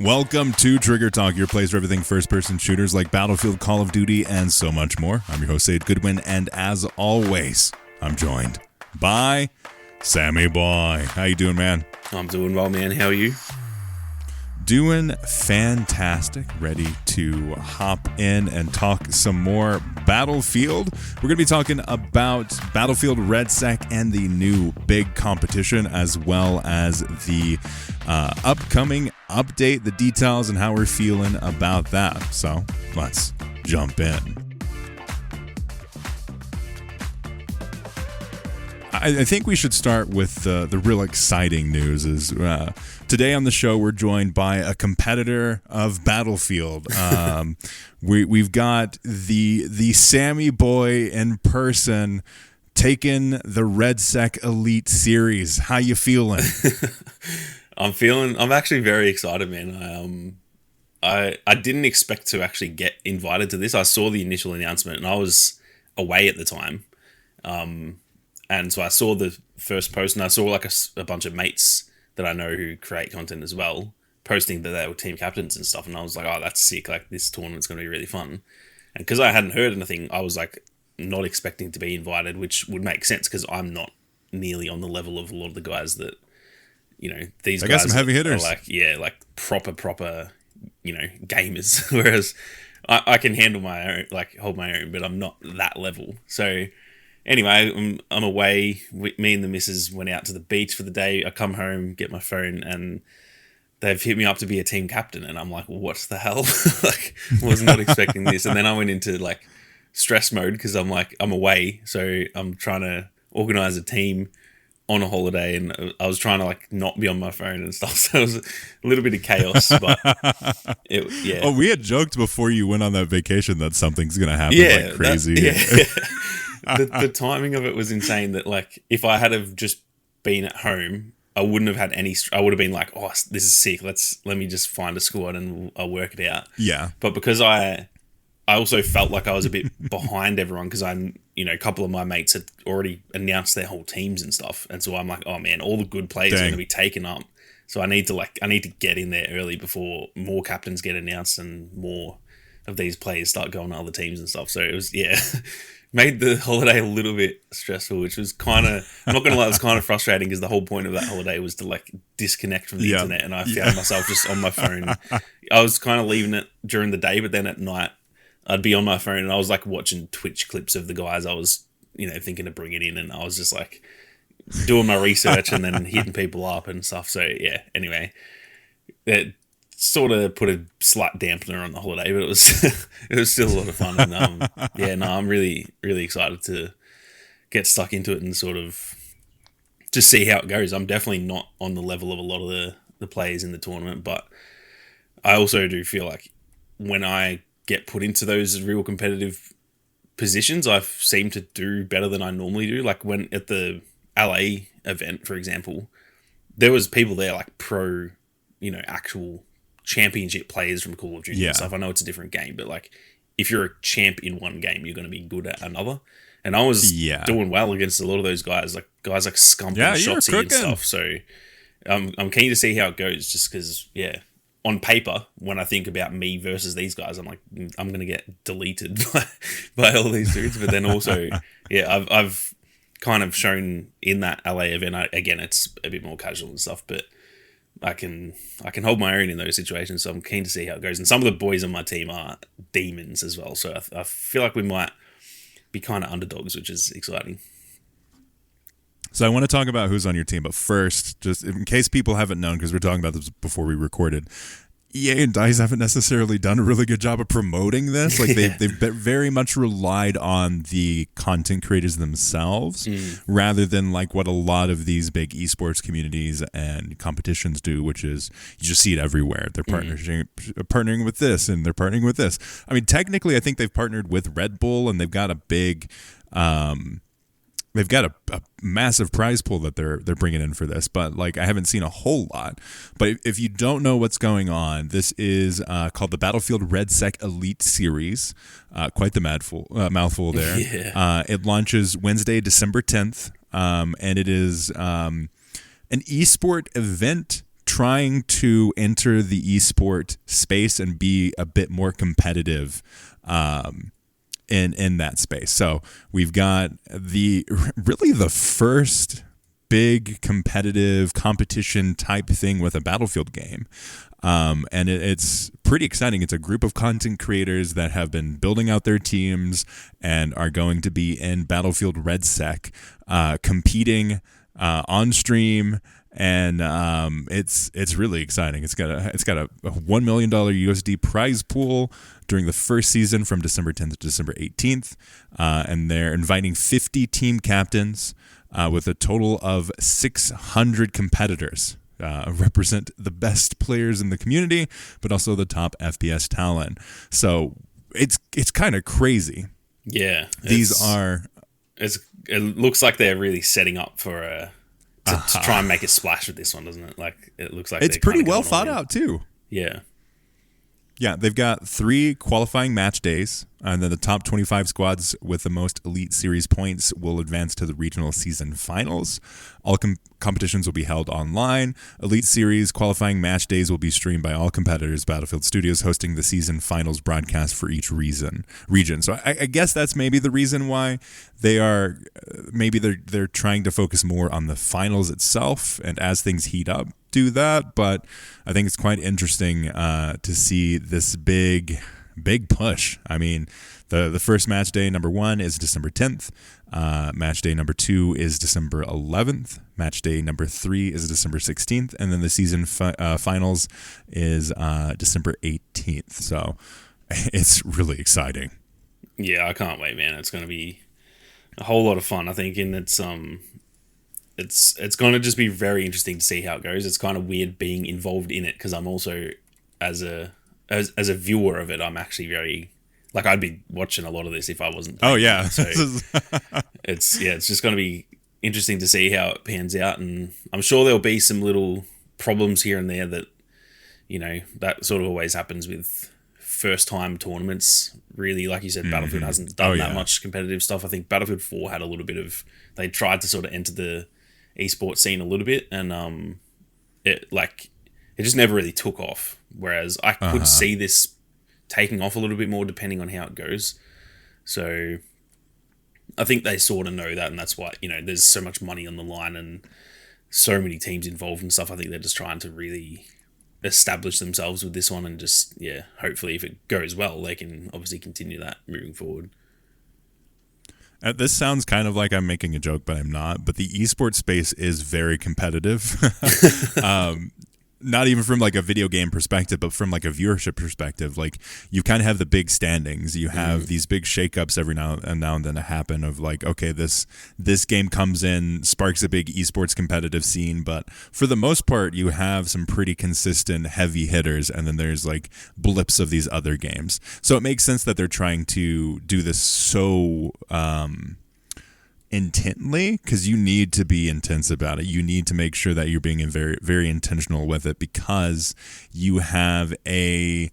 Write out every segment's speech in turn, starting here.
Welcome to Trigger Talk, your place for everything first-person shooters like Battlefield, Call of Duty, and so much more. I'm your host, Sage Goodwin, and as always, I'm joined by SammyBoiii. How you doing, man? I'm doing well, man. How are you? Doing fantastic. Ready to hop in and talk some more Battlefield. We're going to be talking about Battlefield RedSec and the new big competition, as well as the upcoming update, the details, and how we're feeling about that. So let's jump in. I think we should start with the real exciting news. Is today on the show we're joined by a competitor of Battlefield. We've got the SammyBoiii in person taking the RedSec Elite Series. How you feeling? I'm actually very excited, man. I didn't expect to actually get invited to this. I saw the initial announcement and I was away at the time. And so I saw the first post and I saw like a bunch of mates that I know who create content as well posting that they were team captains and stuff. And I was like, oh, that's sick. Like, this tournament's going to be really fun. And because I hadn't heard anything, I was like not expecting to be invited, which would make sense because I'm not nearly on the level of a lot of the guys that, you know, these guys got some heavy hitters. Are like, yeah, like proper, you know, gamers. Whereas I can handle my own, like hold my own, but I'm not that level. So anyway, I'm away. Me and the missus went out to the beach for the day. I come home, get my phone, and they've hit me up to be a team captain. And I'm like, what the hell? Like, was not expecting this. And then I went into like stress mode because I'm like, I'm away. So I'm trying to organize a team on a holiday. And I was trying to like not be on my phone and stuff. So it was a little bit of chaos. But yeah. Oh, we had joked before you went on that vacation that something's going to happen like crazy. The timing of it was insane. That like if I had have just been at home, I wouldn't have had any. I would have been like, "Oh, this is sick. Let me just find a squad and I'll work it out." Yeah. But because I also felt like I was a bit behind everyone because a couple of my mates had already announced their whole teams and stuff, and so I'm like, "Oh man, all the good players are going to be taken up." So I need to get in there early before more captains get announced and more of these players start going to other teams and stuff. So it was made the holiday a little bit stressful, which was kind of, I'm not going to lie, it was kind of frustrating because the whole point of that holiday was to like disconnect from the internet, and I found myself just on my phone. I was kind of leaving it during the day, but then at night I'd be on my phone and I was like watching Twitch clips of the guys I was, thinking of bringing in, and I was just like doing my research and then hitting people up and stuff. So yeah, anyway, it sort of put a slight dampener on the holiday, but it was still a lot of fun. And I'm really, really excited to get stuck into it and sort of just see how it goes. I'm definitely not on the level of a lot of the players in the tournament, but I also do feel like when I get put into those real competitive positions, I seem to do better than I normally do. Like when at the LA event, for example, there was people there like pro, actual championship players from Call of Duty and stuff. I know it's a different game, but like if you're a champ in one game, you're going to be good at another. And I was doing well against a lot of those guys like Scump and Shotsy and stuff. So I'm keen to see how it goes, just because on paper, when I think about me versus these guys, I'm like, I'm going to get deleted by all these dudes. But then also, I've kind of shown in that LA event, again, it's a bit more casual and stuff, but I can hold my own in those situations, so I'm keen to see how it goes. And some of the boys on my team are demons as well, so I feel like we might be kind of underdogs, which is exciting. So I want to talk about who's on your team, but first, just in case people haven't known, because we're talking about this before we recorded, EA and DICE haven't necessarily done a really good job of promoting this. Like they've very much relied on the content creators themselves rather than like what a lot of these big esports communities and competitions do, which is you just see it everywhere. They're partnering with this and they're partnering with this. I mean, technically, I think they've partnered with Red Bull and they've got a big they've got a massive prize pool that they're bringing in for this, but like I haven't seen a whole lot. But if you don't know what's going on, this is called the Battlefield RedSec Elite Series. Quite the mouthful there. It launches Wednesday, December 10th, and it is an esport event trying to enter the esport space and be a bit more competitive in that space. So we've got the first big competitive competition type thing with a Battlefield game. And it's pretty exciting. It's a group of content creators that have been building out their teams and are going to be in Battlefield RedSec, competing on stream, and it's really exciting. It's got a $1 million USD prize pool during the first season from December 10th to December 18th, and they're inviting 50 team captains with a total of 600 competitors. Represent the best players in the community, but also the top FPS talent. So it's kind of crazy. Yeah, It looks like they're really setting up for to try and make a splash with this one, doesn't it? Like it looks like it's pretty well thought out too. Yeah. Yeah, they've got 3 qualifying match days, and then the top 25 squads with the most Elite Series points will advance to the regional season finals. All competitions will be held online. Elite Series qualifying match days will be streamed by all competitors. Battlefield Studios hosting the season finals broadcast for each region. So I guess that's maybe the reason why they're trying to focus more on the finals itself, and as things heat up, do that. But I think it's quite interesting to see this big push. I mean, the first match day, number 1, is December 10th. Match day number 2 is December 11th. Match day number 3 is December 16th. And then the season finals is December 18th. So it's really exciting. Yeah, I can't wait, man. It's going to be a whole lot of fun, I think. And it's going to just be very interesting to see how it goes. It's kind of weird being involved in it because I'm also, as a viewer of it, I'm actually very... Like, I'd be watching a lot of this if I wasn't. Oh, yeah. So it's just going to be interesting to see how it pans out. And I'm sure there'll be some little problems here and there that, that sort of always happens with first-time tournaments. Really, like you said, Battlefield hasn't done that much competitive stuff. I think Battlefield 4 had a little bit of... They tried to sort of enter the esports scene a little bit, and it just never really took off. Whereas I could see this taking off a little bit more depending on how it goes. So I think they sort of know that, and that's why, there's so much money on the line and so many teams involved and stuff. I think they're just trying to really establish themselves with this one, and just, hopefully if it goes well, they can obviously continue that moving forward. This sounds kind of like I'm making a joke, but I'm not. But the esports space is very competitive. Not even from like a video game perspective, but from like a viewership perspective. Like, you kind of have the big standings. You have these big shakeups every now and then that happen of like, okay, this game comes in, sparks a big esports competitive scene. But for the most part, you have some pretty consistent heavy hitters, and then there's like blips of these other games. So it makes sense that they're trying to do this so intently, because you need to be intense about it. You need to make sure that you're being very, very intentional with it, because you have a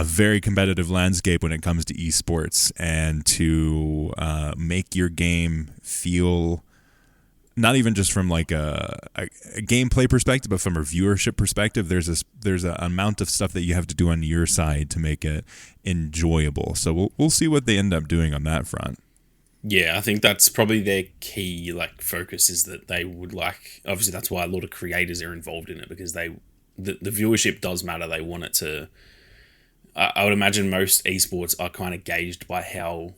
very competitive landscape when it comes to esports, and to make your game feel, not even just from like a gameplay perspective, but from a viewership perspective, there's an amount of stuff that you have to do on your side to make it enjoyable. So we'll see what they end up doing on that front. Yeah, I think that's probably their key focus, is that they would obviously that's why a lot of creators are involved in it, because the viewership does matter. They want it to... I would imagine most esports are kind of gauged by how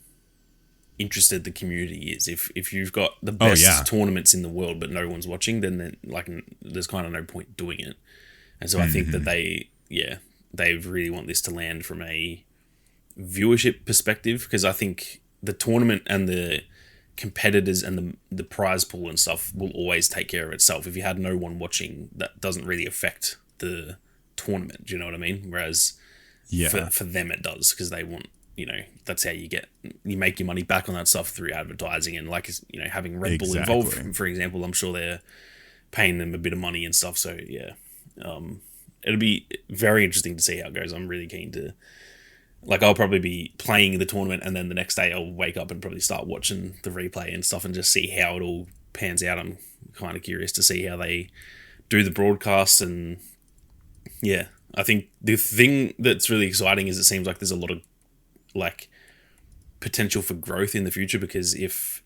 interested the community is. If you've got the best tournaments in the world but no one's watching, then there's kind of no point doing it. And so I think that they really want this to land from a viewership perspective, because I think the tournament and the competitors and the prize pool and stuff will always take care of itself. If you had no one watching, that doesn't really affect the tournament. Do you know what I mean? Whereas for them it does, because they want, that's how you make your money back on that stuff through advertising, and having Red Bull involved, for example. I'm sure they're paying them a bit of money and stuff. So it'll be very interesting to see how it goes. I'm really keen to... I'll probably be playing the tournament, and then the next day I'll wake up and probably start watching the replay and stuff, and just see how it all pans out. I'm kind of curious to see how they do the broadcast, and yeah, I think the thing that's really exciting is it seems like there's a lot of like potential for growth in the future, because if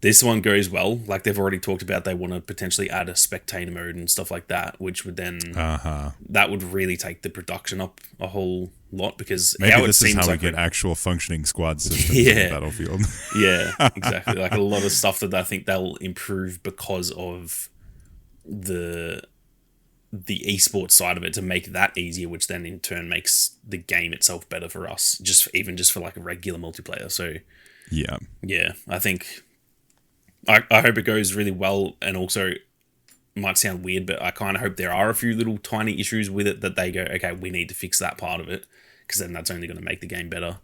this one goes well, like they've already talked about, they want to potentially add a spectator mode and stuff like that, which would then that would really take the production up a whole lot, because maybe how this it is seems how like we get actual functioning squad systems in Battlefield. Yeah, exactly. Like a lot of stuff that I think they'll improve because of the esports side of it, to make that easier, which then in turn makes the game itself better for us, just for like a regular multiplayer. So yeah, I think I hope it goes really well, and also might sound weird, but I kind of hope there are a few little tiny issues with it that they go, okay, we need to fix that part of it, because then that's only going to make the game better.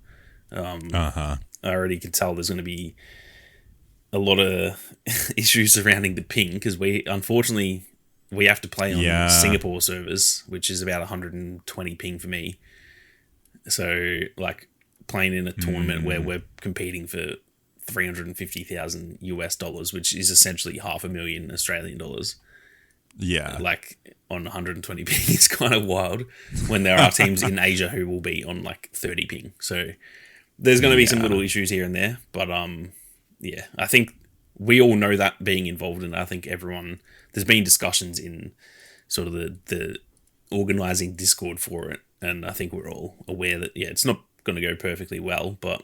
I already can tell there's going to be a lot of issues surrounding the ping, because we have to play on Singapore servers, which is about 120 ping for me. So like playing in a tournament where we're competing for $350,000 which is essentially $500,000 Australian dollars. Yeah. Like on 120 ping is kind of wild, when there are teams in Asia who will be on like 30 ping. So there's going to be some little issues here and there, but yeah, I think we all know that being involved, and I think there's been discussions in sort of the organizing Discord for it, and I think we're all aware that it's not going to go perfectly well, but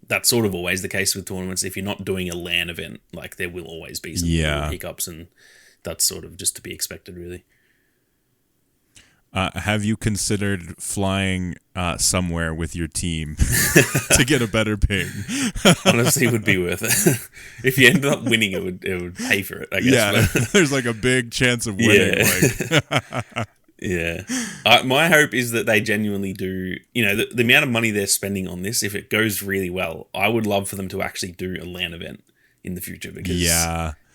that's sort of always the case with tournaments. If you're not doing a LAN event, like there will always be some little hiccups, and that's sort of just to be expected, really. Have you considered flying somewhere with your team to get a better ping? Honestly, it would be worth it. If you ended up winning, it would pay for it, I guess. Yeah, there's like a big chance of winning. Yeah. My hope is that they genuinely do, the amount of money they're spending on this, if it goes really well, I would love for them to actually do a LAN event in the future, because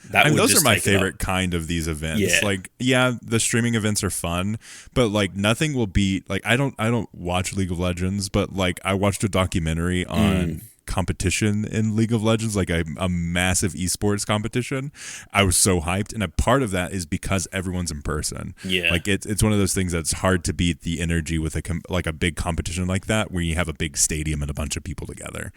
those are my favorite kind of these events. Like, the streaming events are fun, but like nothing will beat, like I don't watch League of Legends, but like I watched a documentary on competition in League of Legends, like a massive esports competition. I was so hyped, and a part of that is because everyone's in person. Like it's one of those things that's hard to beat the energy with a big competition like that, where you have a big stadium and a bunch of people together.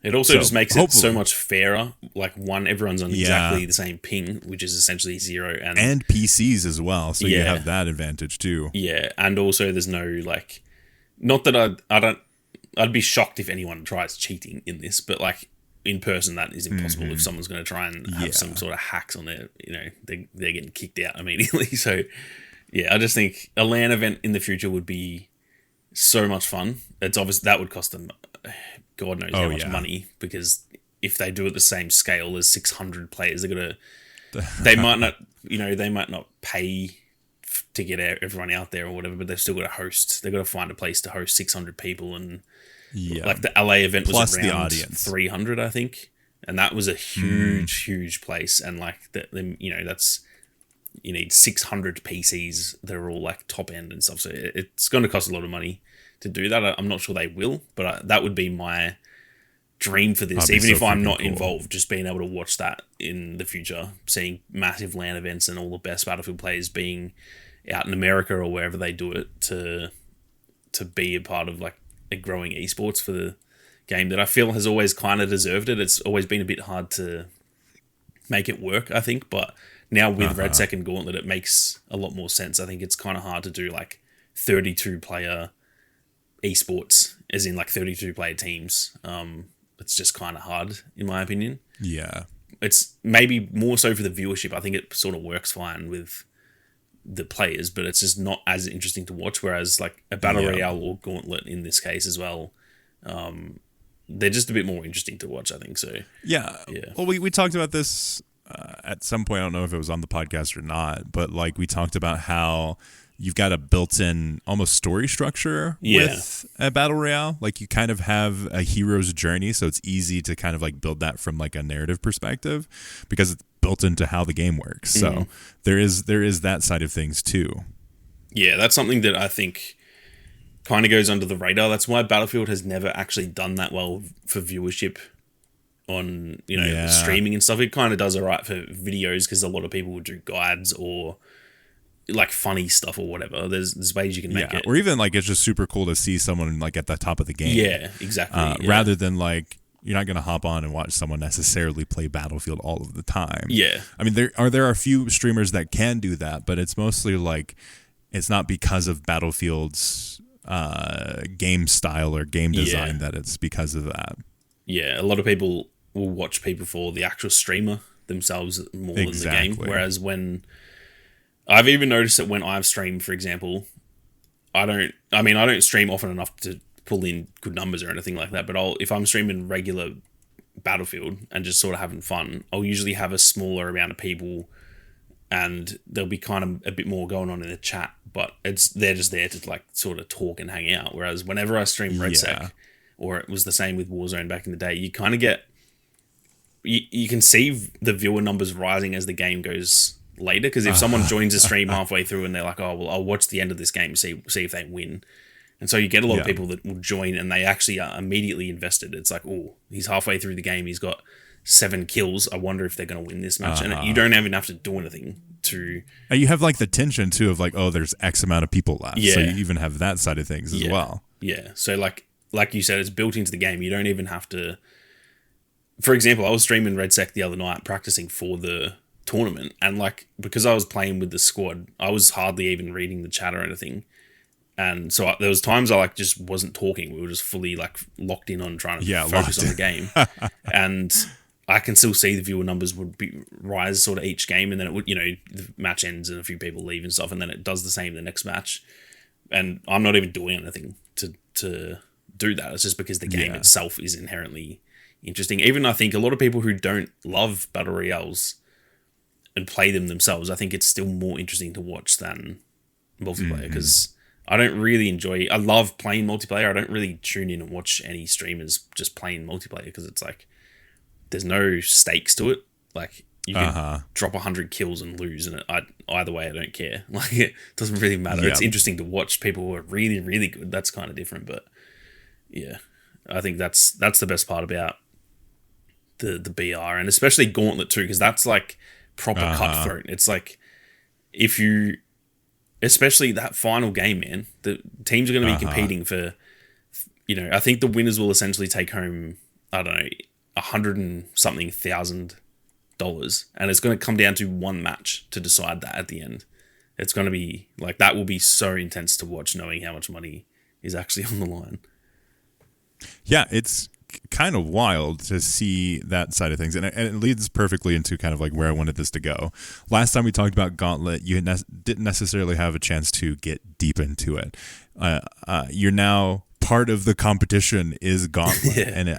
It also just makes it so much fairer. Like everyone's on exactly the same ping, which is essentially 0, and PCs as well, so you have that advantage too. And also there's no like, not that I'd be shocked if anyone tries cheating in this, but like in person that is impossible. If someone's going to try and have some sort of hacks on their, they're getting kicked out immediately. So I just think a LAN event in the future would be so much fun. It's obvious that would cost them God knows how much money, because if they do it the same scale as 600 players, they might not pay to get everyone out there or whatever, but they've still got to host. They've got to find a place to host 600 people, and like the LA event was plus around the audience 300, I think, and that was a huge place, and like that's, you need 600 PCs that are all like top end and stuff, so it's going to cost a lot of money to do that. I'm not sure they will, but that would be my dream for this. Even if I'm not involved, just being able to watch that in the future, seeing massive LAN events and all the best Battlefield players being out in America or wherever they do it, to be a part of like a growing esports for the game that I feel has always kind of deserved it. It's always been a bit hard to make it work, I think, but now with RedSec and Gauntlet, it makes a lot more sense. I think it's kind of hard to do like 32 player esports, as in like 32 player teams. It's just kind of hard, in my opinion. It's maybe more so for the viewership. I think it sort of works fine with the players, but it's just not as interesting to watch. Whereas like a Battle Royale or Gauntlet in this case as well, they're just a bit more interesting to watch, I think. So well, we talked about this at some point. I don't know if it was on the podcast or not, but like we talked about how you've got a built-in almost story structure with a Battle Royale. Like you kind of have a hero's journey, so it's easy to kind of like build that from like a narrative perspective, because it's built into how the game works. So there is that side of things too. Yeah, that's something that I think kind of goes under the radar. That's why Battlefield has never actually done that well for viewership on streaming and stuff. It kind of does alright for videos because a lot of people will do guides or like funny stuff or whatever. There's ways you can make it, or even like it's just super cool to see someone like at the top of the game. Yeah, exactly. Rather than like you're not gonna hop on and watch someone necessarily play Battlefield all of the time. Yeah, I mean there are a few streamers that can do that, but it's mostly like it's not because of Battlefield's game style or game design that it's because of that. Yeah, a lot of people will watch people for the actual streamer themselves more than the game. Whereas when I've even noticed that when I've streamed, for example, I don't stream often enough to pull in good numbers or anything like that. But if I'm streaming regular Battlefield and just sort of having fun, I'll usually have a smaller amount of people, and there'll be kind of a bit more going on in the chat. But they're just there to like sort of talk and hang out. Whereas whenever I stream RedSec, or it was the same with Warzone back in the day, you kind of get you can see the viewer numbers rising as the game goes later, because if someone joins the stream halfway through and they're like, oh well, I'll watch the end of this game, see if they win, and so you get a lot of people that will join and they actually are immediately invested. It's like, oh, he's halfway through the game, he's got 7 kills, I wonder if they're going to win this match. And you don't even have to do anything to... You have like the tension too of like, oh, there's X amount of people left, so you even have that side of things as well. Yeah, so like you said, it's built into the game. You don't even have to... For example, I was streaming RedSec the other night practicing for the tournament, and like because I was playing with the squad, I was hardly even reading the chat or anything, and so there was times I like just wasn't talking. We were just fully like locked in on trying to focus on the game, and I can still see the viewer numbers would rise sort of each game, and then it would, the match ends and a few people leave and stuff, and then it does the same the next match, and I'm not even doing anything to do that. It's just because the game itself is inherently interesting. Even I think a lot of people who don't love Battle Royales and play them themselves, I think it's still more interesting to watch than multiplayer, because I don't really enjoy... I love playing multiplayer. I don't really tune in and watch any streamers just playing multiplayer, because it's like there's no stakes to it. Like you can drop 100 kills and lose, and either way I don't care. Like it doesn't really matter. It's interesting to watch people who are really, really good. That's kind of different, but yeah, I think that's the best part about the BR, and especially Gauntlet too, because that's like proper cutthroat. It's like if you, especially that final game, man, the teams are going to be competing for, I think the winners will essentially take home, I don't know, $100,000, and it's going to come down to one match to decide that at the end. It's going to be like, that will be so intense to watch, knowing how much money is actually on the line. Yeah, it's kind of wild to see that side of things, and it leads perfectly into kind of like where I wanted this to go. Last time we talked about Gauntlet, you didn't necessarily have a chance to get deep into it. You're now part of the competition is Gauntlet, and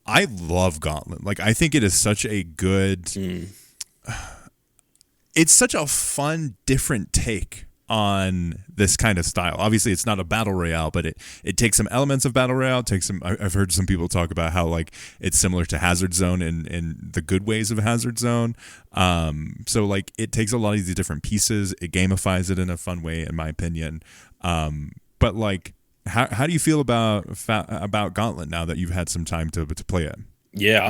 I love Gauntlet. Like I think it is such a good, it's such a fun, different take on this kind of style. Obviously it's not a battle royale, but it takes some elements of battle royale, I've heard some people talk about how like it's similar to Hazard Zone in the good ways of Hazard Zone. So like it takes a lot of these different pieces, it gamifies it in a fun way, in my opinion. But like how do you feel about Gauntlet now that you've had some time to play it? Yeah,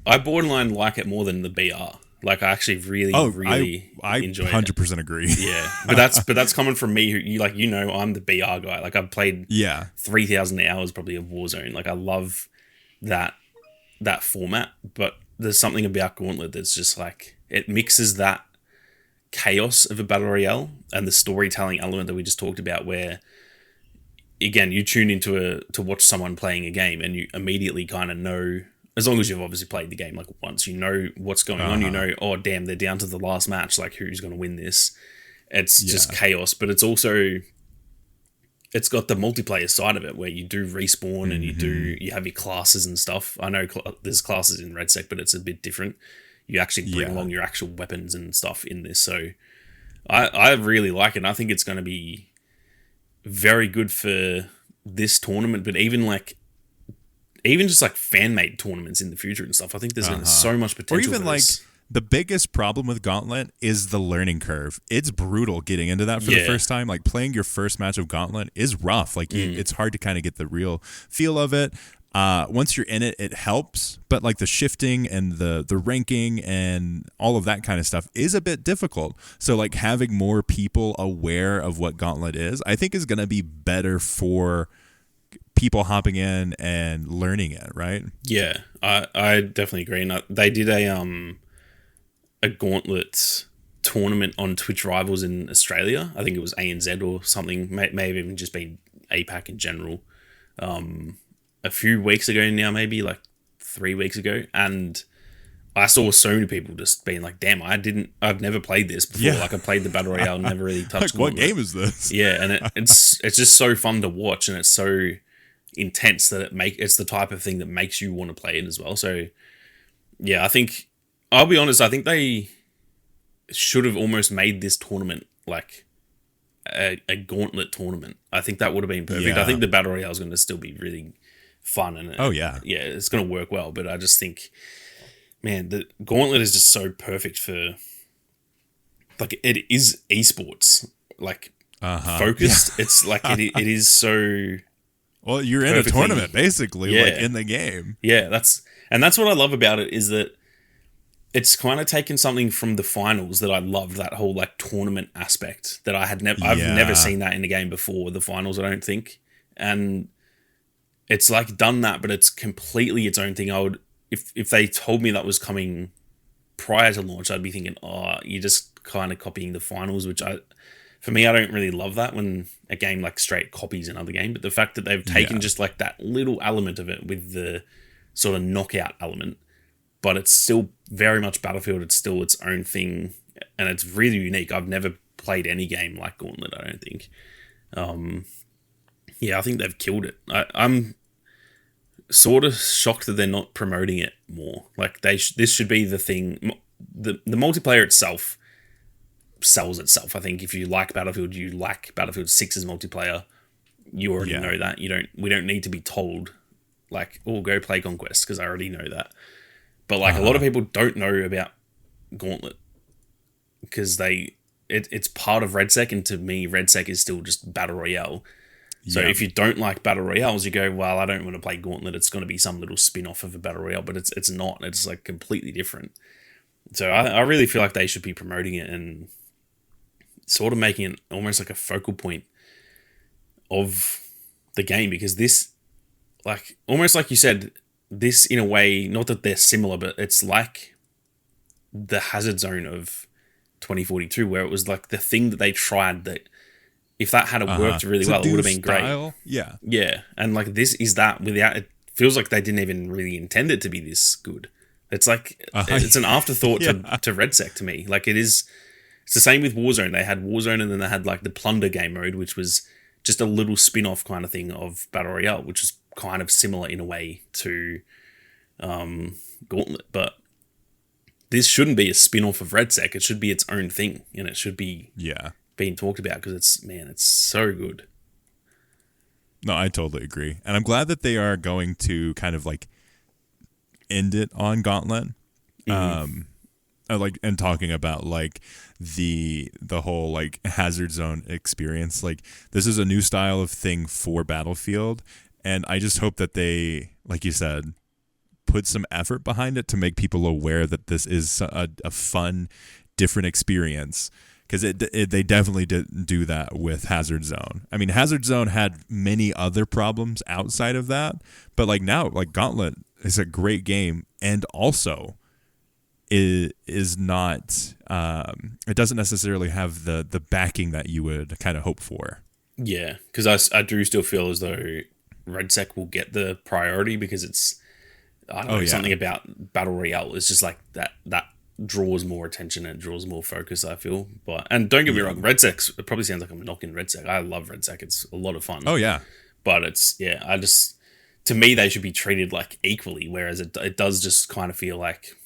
I borderline like it more than the BR. Like I actually really enjoy it. I 100% agree. Yeah, but that's coming from me. Who I'm the BR guy. Like I've played 3,000 hours probably of Warzone. Like I love that format. But there's something about Gauntlet that's just like it mixes that chaos of a battle royale and the storytelling element that we just talked about, where again you tune into to watch someone playing a game and you immediately kind of know. As long as you've obviously played the game like once, you know what's going on. Oh damn, they're down to the last match. Like who's going to win this? It's just chaos, but it's got the multiplayer side of it where you do respawn and you have your classes and stuff. I know there's classes in RedSec, but it's a bit different. You actually bring along your actual weapons and stuff in this. So I really like it. And I think it's going to be very good for this tournament, but even just like fan-made tournaments in the future and stuff. I think there's so much potential. Or even like the biggest problem with Gauntlet is the learning curve. It's brutal getting into that for the first time. Like playing your first match of Gauntlet is rough. Like it's hard to kind of get the real feel of it. once you're in it, it helps, but like the shifting and the ranking and all of that kind of stuff is a bit difficult. So like having more people aware of what Gauntlet is, I think is going to be better for people hopping in and learning it, right? Yeah, I definitely agree. And they did a Gauntlet tournament on Twitch Rivals in Australia. I think it was ANZ or something. May have even just been APAC in general. A few weeks ago now, maybe like 3 weeks ago, and I saw so many people just being like, "Damn, I've never played this before. Yeah. Like I played the Battle Royale, never really touched. Like, what game is this?" Yeah, and it's just so fun to watch, and it's so intense that it's the type of thing that makes you want to play it as well. So yeah, I think I'll be honest. I think they should have almost made this tournament like a Gauntlet tournament. I think that would have been perfect. Yeah. I think the Battle Royale is going to still be really fun, and it's going to work well. But I just think, man, the Gauntlet is just so perfect for, like, it is esports, like, focused. Yeah. It's like it is so. Well, you're in a tournament basically, like in the game. Yeah, that's what I love about it, is that it's kind of taken something from the finals that I loved, that whole like tournament aspect that I've never seen that in the game before, the finals, I don't think. And it's like done that, but it's completely its own thing. I would, if they told me that was coming prior to launch, I'd be thinking, oh, you're just kind of copying the finals, which for me, I don't really love that when a game like straight copies another game. But the fact that they've taken just like that little element of it with the sort of knockout element, but it's still very much Battlefield. It's still its own thing, and it's really unique. I've never played any game like Gauntlet, I don't think. Yeah, I think they've killed it. I'm sort of shocked that they're not promoting it more. Like this should be the thing. The multiplayer itself sells itself. I think if you like Battlefield, you like Battlefield 6's multiplayer. You already know that. We don't need to be told, like, oh, go play Conquest, because I already know that. But like a lot of people don't know about Gauntlet because it's part of RedSec, and to me, RedSec is still just Battle Royale. So if you don't like Battle Royales, you go, well, I don't want to play Gauntlet. It's going to be some little spin-off of a Battle Royale, but it's not. It's like completely different. So I really feel like they should be promoting it and sort of making it almost like a focal point of the game, because this, like, almost like you said, this in a way, not that they're similar, but it's like the Hazard Zone of 2042, where it was like the thing that they tried that if that had worked really well, it would have been great. Yeah. Yeah. And like this is that without, it feels like they didn't even really intend it to be this good. It's like, it's an afterthought to RedSec to me. Like it's the same with Warzone. They had Warzone, and then they had like the Plunder game mode, which was just a little spin-off kind of thing of Battle Royale, which is kind of similar in a way to Gauntlet. But this shouldn't be a spin-off of RedSec. It should be its own thing, and it should be being talked about, because it's so good. No, I totally agree. And I'm glad that they are going to kind of like end it on Gauntlet. Like, and talking about like the whole like Hazard Zone experience. Like, this is a new style of thing for Battlefield, and I just hope that they, like you said, put some effort behind it to make people aware that this is a fun, different experience. Because they definitely didn't do that with Hazard Zone. I mean, Hazard Zone had many other problems outside of that, but like now, like Gauntlet is a great game, and also is not. It doesn't necessarily have the backing that you would kind of hope for. Yeah, because I do still feel as though RedSec will get the priority, because it's, I don't know, something about Battle Royale is just like that draws more attention and draws more focus, I feel. But, and don't get me wrong, RedSec, it probably sounds like I'm knocking RedSec. I love RedSec. It's a lot of fun. Oh yeah. But it's, to me, they should be treated like equally, whereas it does just kind of feel like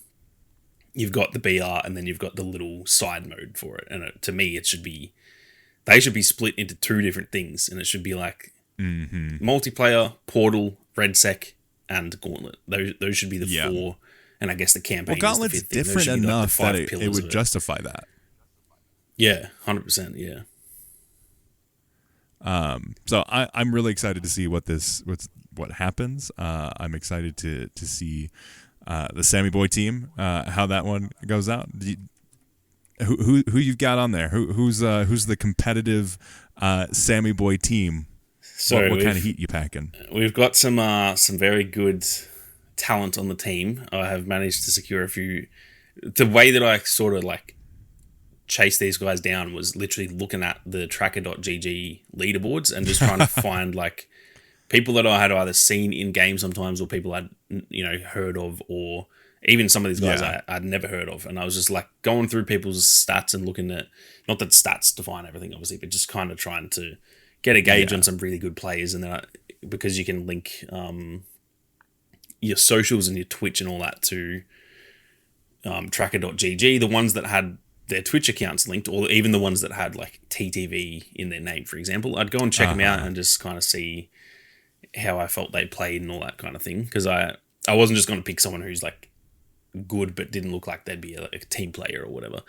you've got the BR and then you've got the little side mode for it. And to me, they should be split into two different things, and it should be like multiplayer, Portal, RedSec, and Gauntlet. Those should be the four. And I guess the campaign. Well, Gauntlet's different enough that it would justify that. Yeah, 100%. Yeah. So I'm really excited to see what what happens. I'm excited to see the SammyBoiii team, how that one goes out. Who you've got on there? Who's the competitive SammyBoiii team? So what kind of heat you packing? We've got some very good talent on the team. I have managed to secure a few. The way that I sort of like chased these guys down was literally looking at the tracker.gg leaderboards and just trying to find like people that I had either seen in game sometimes or people I'd heard of, or even some of these guys I'd never heard of. And I was just like going through people's stats and looking at, not that stats define everything obviously, but just kind of trying to get a gauge on some really good players. And then because you can link your socials and your Twitch and all that to tracker.gg, the ones that had their Twitch accounts linked, or even the ones that had like TTV in their name, for example, I'd go and check them out and just kind of see how I felt they played and all that kind of thing. Because I wasn't just going to pick someone who's like good but didn't look like they'd be a team player or whatever.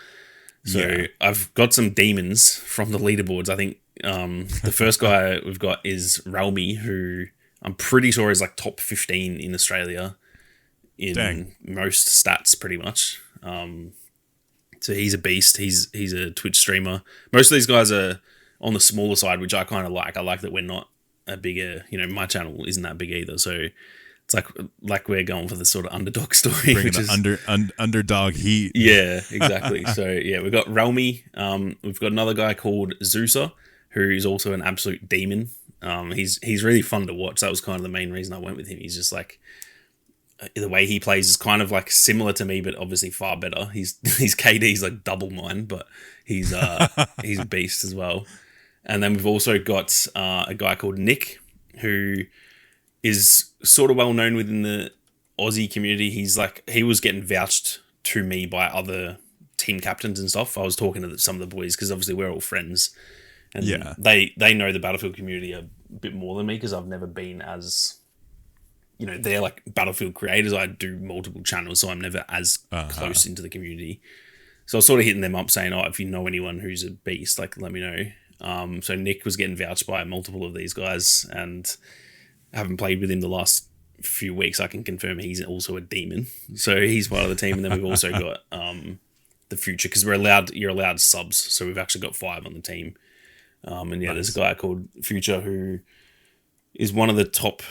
So I've got some demons from the leaderboards. I think the first guy we've got is Ralmy, who I'm pretty sure is like top 15 in Australia in most stats, pretty much. So he's a beast. He's a Twitch streamer. Most of these guys are on the smaller side, which I kind of like. I like that we're not a bigger, my channel isn't that big either. So it's like we're going for the sort of underdog story. Bringing the underdog heat. Yeah, exactly. So yeah, we've got Ralmy. We've got another guy called Zeusa, who's also an absolute demon. He's really fun to watch. That was kind of the main reason I went with him. He's just like, the way he plays is kind of like similar to me, but obviously far better. His KD's like double mine, but he's a beast as well. And then we've also got a guy called Nick, who is sort of well known within the Aussie community. He was getting vouched to me by other team captains and stuff. I was talking to some of the boys because obviously we're all friends, and they know the Battlefield community a bit more than me because I've never been as, they're like Battlefield creators. I do multiple channels, so I'm never as close into the community. So I was sort of hitting them up saying, if you know anyone who's a beast, like let me know. So Nick was getting vouched by multiple of these guys, and having played with him the last few weeks, I can confirm he's also a demon. So he's part of the team. And then we've also got the Future, because you're allowed subs. So we've actually got 5 on the team. There's a guy called Future who is one of the top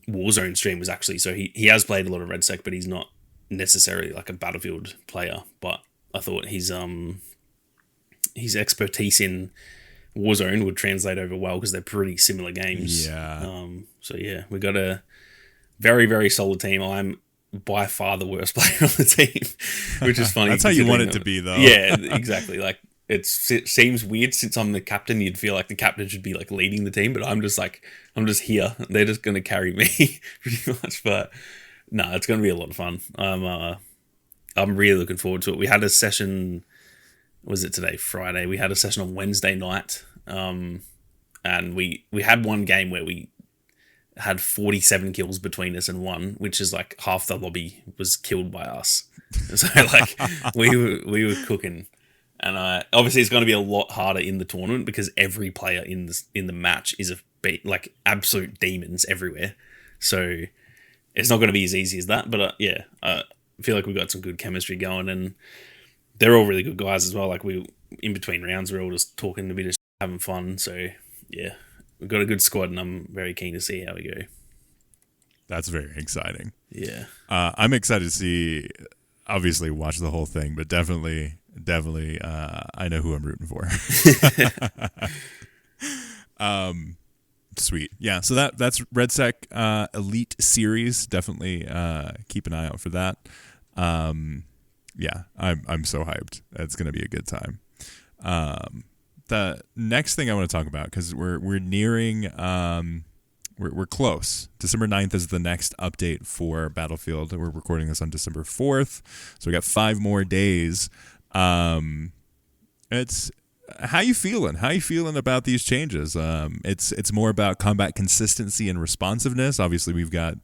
Warzone streamers actually. So he has played a lot of RedSec, but he's not necessarily like a Battlefield player. But I thought his expertise in Warzone would translate over well because they're pretty similar games. Yeah. We got a very, very solid team. I'm by far the worst player on the team, which is funny. That's how you want it to be, though. Yeah, exactly. Like it seems weird since I'm the captain. You'd feel like the captain should be like leading the team, but I'm just here. They're just going to carry me pretty much. But no, it's going to be a lot of fun. I'm really looking forward to it. We had a session. Was it today? Friday. We had a session on Wednesday night, and we had one game where we had 47 kills between us and won, which is like half the lobby was killed by us. So like we were cooking, and obviously it's going to be a lot harder in the tournament because every player in the match is like absolute demons everywhere. So it's not going to be as easy as that. But I feel like we've got some good chemistry going, and they're all really good guys as well. Like in between rounds, we're all just talking a bit of having fun. So yeah, we've got a good squad, and I'm very keen to see how we go. That's very exciting. Yeah. I'm excited to see, obviously watch the whole thing, but definitely, I know who I'm rooting for. Sweet. Yeah. So that's RedSec Elite Series. Definitely keep an eye out for that. Yeah, I'm so hyped. It's gonna be a good time. The next thing I want to talk about, because we're nearing, we're close. December 9th is the next update for Battlefield. We're recording this on December 4th, so we got 5 more days. It's how you feeling? How you feeling about these changes? It's more about combat consistency and responsiveness. Obviously, we've got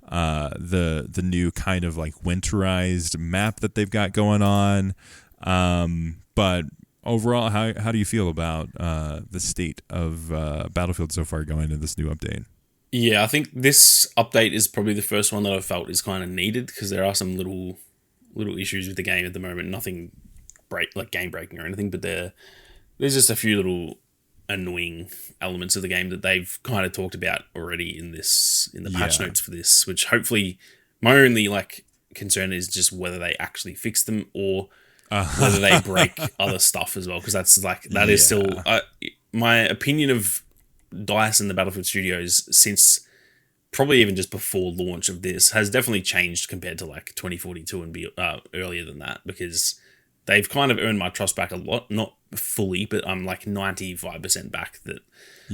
the new kind of like winterized map that they've got going on. But overall, how do you feel about the state of Battlefield so far going into this new update? Yeah, I think this update is probably the first one that I've felt is kind of needed, because there are some little issues with the game at the moment. Nothing game breaking or anything, but there's just a few little annoying elements of the game that they've kind of talked about already in the patch notes for this, which hopefully my only concern is just whether they actually fix them, or whether they break other stuff as well, because that is still my opinion of DICE and the Battlefield Studios since probably even just before launch of this has definitely changed compared to 2042 and earlier than that, because they've kind of earned my trust back a lot, not fully, but I'm 95% back that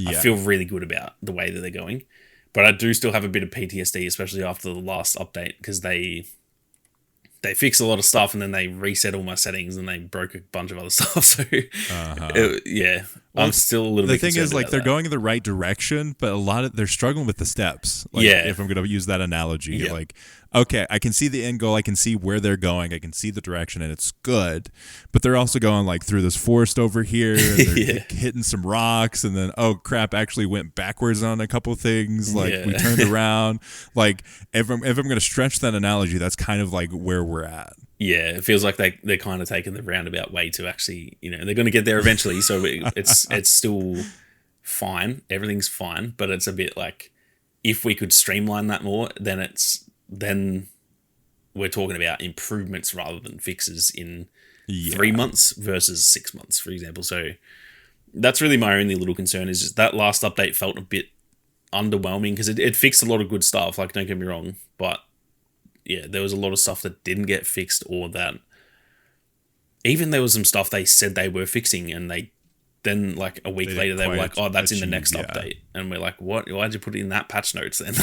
I feel really good about the way that they're going. But I do still have a bit of PTSD, especially after the last update, because they fixed a lot of stuff and then they reset all my settings and they broke a bunch of other stuff. So, I'm still a little bit concerned. The thing is, they're going in the right direction, but they're struggling with the steps. If I'm going to use that analogy, okay, I can see the end goal, I can see where they're going, I can see the direction, and it's good. But they're also going through this forest over here, and they're hitting some rocks, and then crap, actually went backwards on a couple things. We turned around. If I'm going to stretch that analogy, that's kind of where we're at. Yeah, it feels like they're kind of taking the roundabout way to actually, they're going to get there eventually. So it's still fine. Everything's fine, but it's a bit if we could streamline that more, then we're talking about improvements rather than fixes in 3 months versus 6 months, for example. So that's really my only little concern, is just that last update felt a bit underwhelming, because it fixed a lot of good stuff. Don't get me wrong, but yeah, there was a lot of stuff that didn't get fixed, or that even there was some stuff they said they were fixing, and then a week later they were like, oh, that's in the next update. And we're like, what? Why'd you put it in that patch notes then?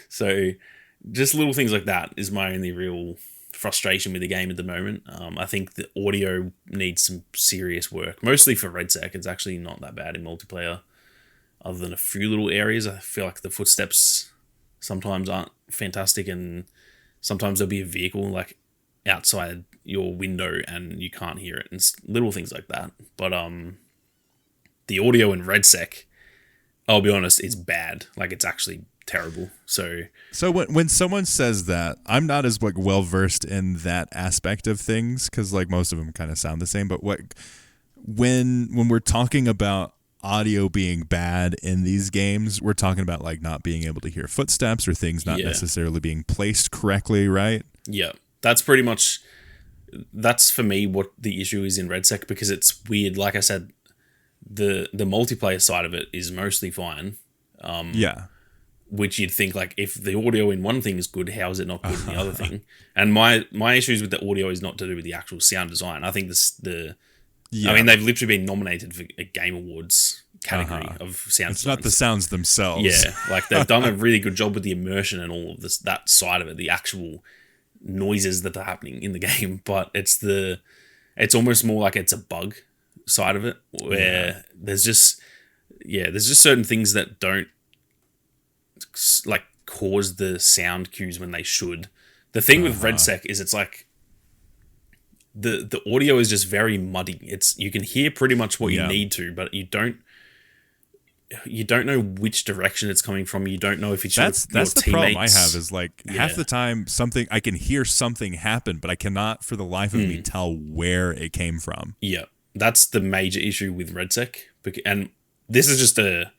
So just little things like that is my only real frustration with the game at the moment. I think the audio needs some serious work, mostly for RedSec. It's actually not that bad in multiplayer, other than a few little areas. I feel like the footsteps sometimes aren't fantastic, and sometimes there'll be a vehicle outside your window and you can't hear it, and little things like that. But the audio in RedSec, I'll be honest, is bad. It's actually terrible. So when someone says that, I'm not as well versed in that aspect of things, because most of them kind of sound the same. But when we're talking about audio being bad in these games, we're talking about not being able to hear footsteps, or things not necessarily being placed correctly, right? Yeah, that's pretty much, that's for me what the issue is in RedSec, because it's weird. Like I said, the multiplayer side of it is mostly fine. Which you'd think, if the audio in one thing is good, how is it not good in the other thing? And my issues with the audio is not to do with the actual sound design. I think I mean, they've literally been nominated for a Game Awards category of sound design. It's not the sounds themselves. Yeah, they've done a really good job with the immersion and all of that side of it, the actual noises that are happening in the game. But it's almost more like it's a bug side of it, where there's just certain things that don't cause the sound cues when they should. The thing with RedSec is it's the audio is just very muddy. You can hear pretty much what you need to, but you don't know which direction it's coming from. You don't know if it's that's your the teammates. problem I have is half the time I can hear something happen, but I cannot for the life of me tell where it came from. Yeah, that's the major issue with RedSec, and this is just a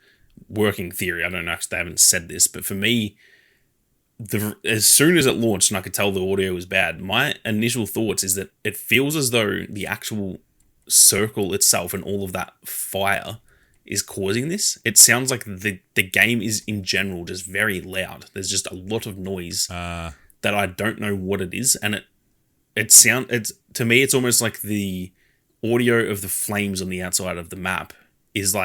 working theory. I don't know if they haven't said this, but for me, as soon as it launched and I could tell the audio was bad, my initial thoughts is that it feels as though the actual circle itself and all of that fire is causing this. It sounds like the game is in general just very loud. There's just a lot of noise that I don't know what it is, and it's to me it's almost like the audio of the flames on the outside of the map is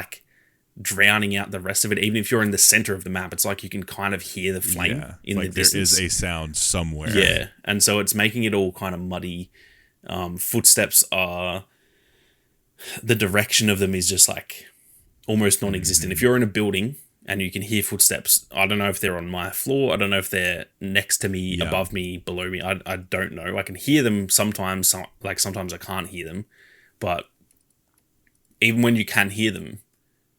drowning out the rest of it. Even if you're in the center of the map, it's you can kind of hear the flame in the distance. There is a sound somewhere. Yeah, and so it's making it all kind of muddy. Footsteps are, the direction of them is just almost non-existent. If you're in a building and you can hear footsteps, I don't know if they're on my floor, I don't know if they're next to me, above me, below me, I don't know. I can hear them sometimes, sometimes I can't hear them, but even when you can hear them,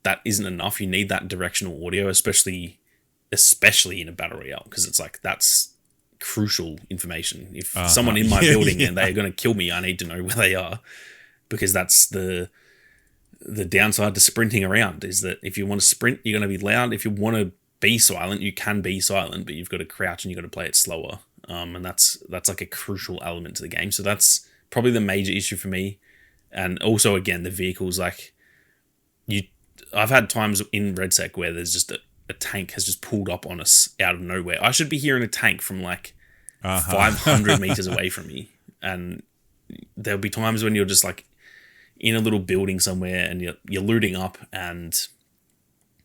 that isn't enough. You need that directional audio, especially especially in a battle royale, because it's like that's crucial information. If someone in my building and they're going to kill me, I need to know where they are, because that's the downside to sprinting around, is that if you want to sprint, you're going to be loud. If you want to be silent, you can be silent, but you've got to crouch and you've got to play it slower. And that's like a crucial element to the game. So that's probably the major issue for me. And also, again, the vehicles, like I've had times in RedSec where there's just a tank has just pulled up on us out of nowhere. I should be hearing a tank from like 500 meters away from me. And there'll be times when you're just like in a little building somewhere and you're looting up, and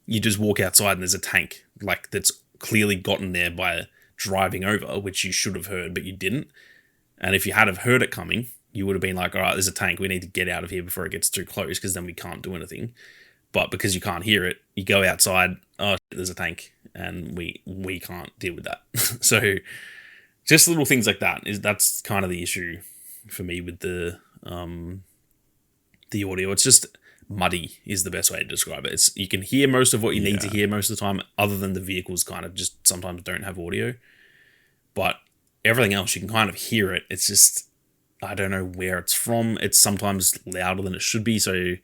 you just walk outside and there's a tank like that's clearly gotten there by driving over, which you should have heard, but you didn't. And if you had have heard it coming, you would have been like, all right, there's a tank. We need to get out of here before it gets too close, because then we can't do anything. But because you can't hear it, you go outside, oh, there's a tank, and we can't deal with that. So just little things like that's kind of the issue for me with the audio. It's just muddy is the best way to describe it. You can hear most of what you need to hear most of the time, other than the vehicles kind of just sometimes don't have audio. But everything else, you can kind of hear it. It's just, I don't know where it's from. It's sometimes louder than it should be. So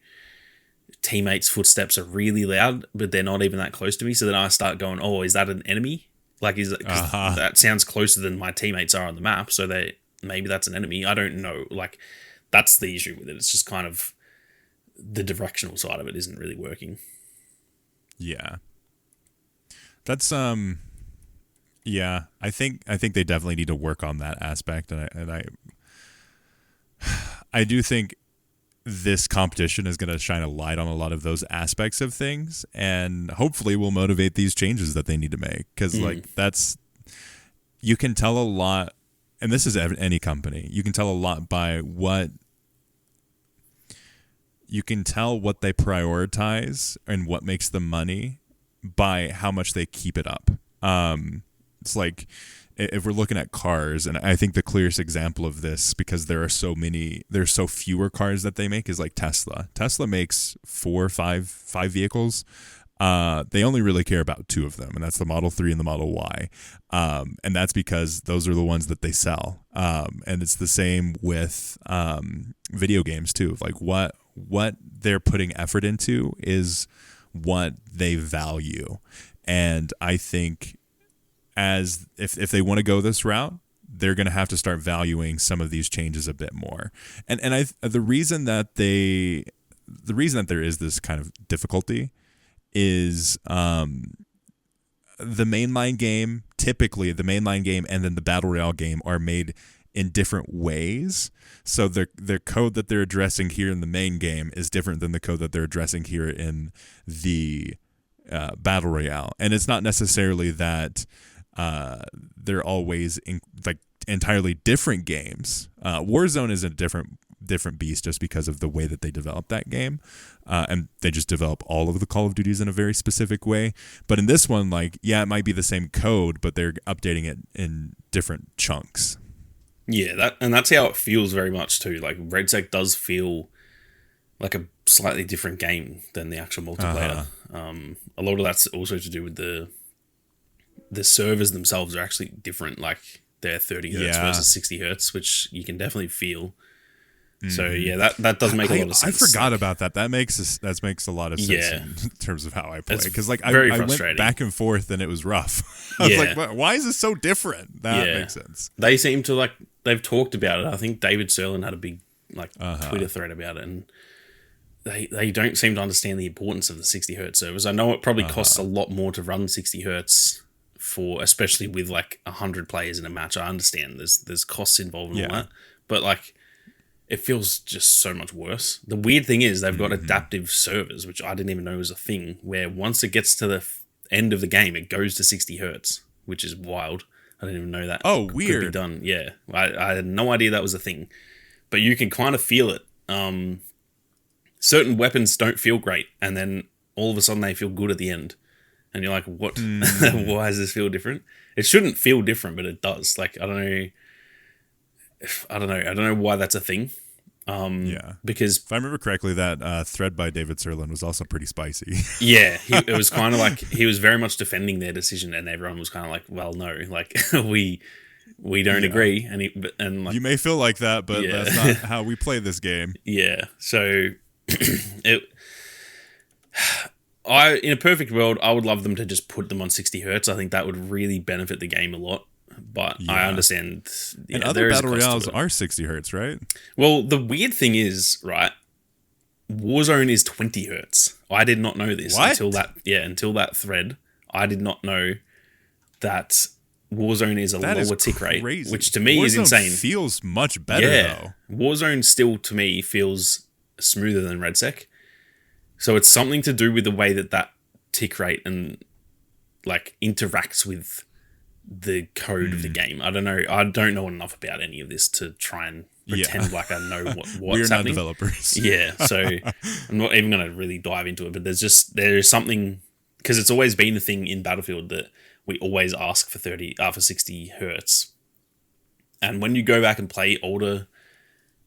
teammates' footsteps are really loud, but they're not even that close to me. So then I start going, oh, is that an enemy? Like, that sounds closer than my teammates are on the map. So maybe that's an enemy. I don't know. Like, that's the issue with it. It's just kind of the directional side of it isn't really working. Yeah. That's yeah, I think they definitely need to work on that aspect, and I do think this competition is going to shine a light on a lot of those aspects of things, and hopefully will motivate these changes that they need to make, because like you can tell a lot, and this is any company, you can tell a lot by what they prioritize and what makes them money by how much they keep it up. It's like if we're looking at cars, and I think the clearest example of this, because there's so fewer cars that they make, is like Tesla. Tesla makes 4 or 5 vehicles. They only really care about 2 of them, and that's the Model 3 and the Model Y. And that's because those are the ones that they sell. And it's the same with video games too. Like what they're putting effort into is what they value. And I think if they want to go this route, they're going to have to start valuing some of these changes a bit more. And the reason that there is this kind of difficulty is the mainline game, typically the mainline game and then the Battle Royale game are made in different ways. So the code that they're addressing here in the main game is different than the code that they're addressing here in the Battle Royale. And it's not necessarily that they're always entirely different games. Warzone is a different beast just because of the way that they develop that game, and they just develop all of the Call of Duties in a very specific way. But in this one, it might be the same code, but they're updating it in different chunks. Yeah, that's how it feels very much too. Like RedSec does feel like a slightly different game than the actual multiplayer. A lot of that's also to do with the servers themselves are actually different. Like they're 30 hertz versus 60 hertz, which you can definitely feel. So yeah, that does make a lot of sense. I forgot about that. That makes a lot of sense in terms of how I play, because I went back and forth and it was rough. I was like, why is this so different? That makes sense. They seem to they've talked about it. I think David Serlin had a big Twitter thread about it, and they don't seem to understand the importance of the 60 hertz servers. I know it probably costs a lot more to run 60 hertz especially with 100 players in a match. I understand there's costs involved in all that, but it feels just so much worse. The weird thing is they've got adaptive servers, which I didn't even know was a thing, where once it gets to the end of the game, it goes to 60 hertz, which is wild. I didn't even know that. Oh, weird. Could be done. Yeah. I had no idea that was a thing. But you can kind of feel it. Certain weapons don't feel great, and then all of a sudden they feel good at the end. And you're like, what? Why does this feel different? It shouldn't feel different, but it does. I don't know why that's a thing. Because if I remember correctly, that thread by David Serlin was also pretty spicy. yeah, it was kind of like he was very much defending their decision, and everyone was kind of like, well, no, like we don't agree, and like, you may feel like that, but that's not how we play this game. Yeah, so in a perfect world, I would love them to just put them on 60 hertz. I think that would really benefit the game a lot. But I understand. And other battle royales are 60 hertz, right? Well, the weird thing is, right, Warzone is 20 hertz. I did not know this until that thread. I did not know that Warzone is a lower tick rate, which to me is insane. Feels much better though. Warzone still to me feels smoother than RedSec. So it's something to do with the way that tick rate and like interacts with the code of the game. I don't know. I don't know enough about any of this to try and pretend like I know what's We're not happening. Developers. Yeah, so I'm not even going to really dive into it, but there's something, because it's always been a thing in Battlefield that we always ask for 60 hertz. And when you go back and play older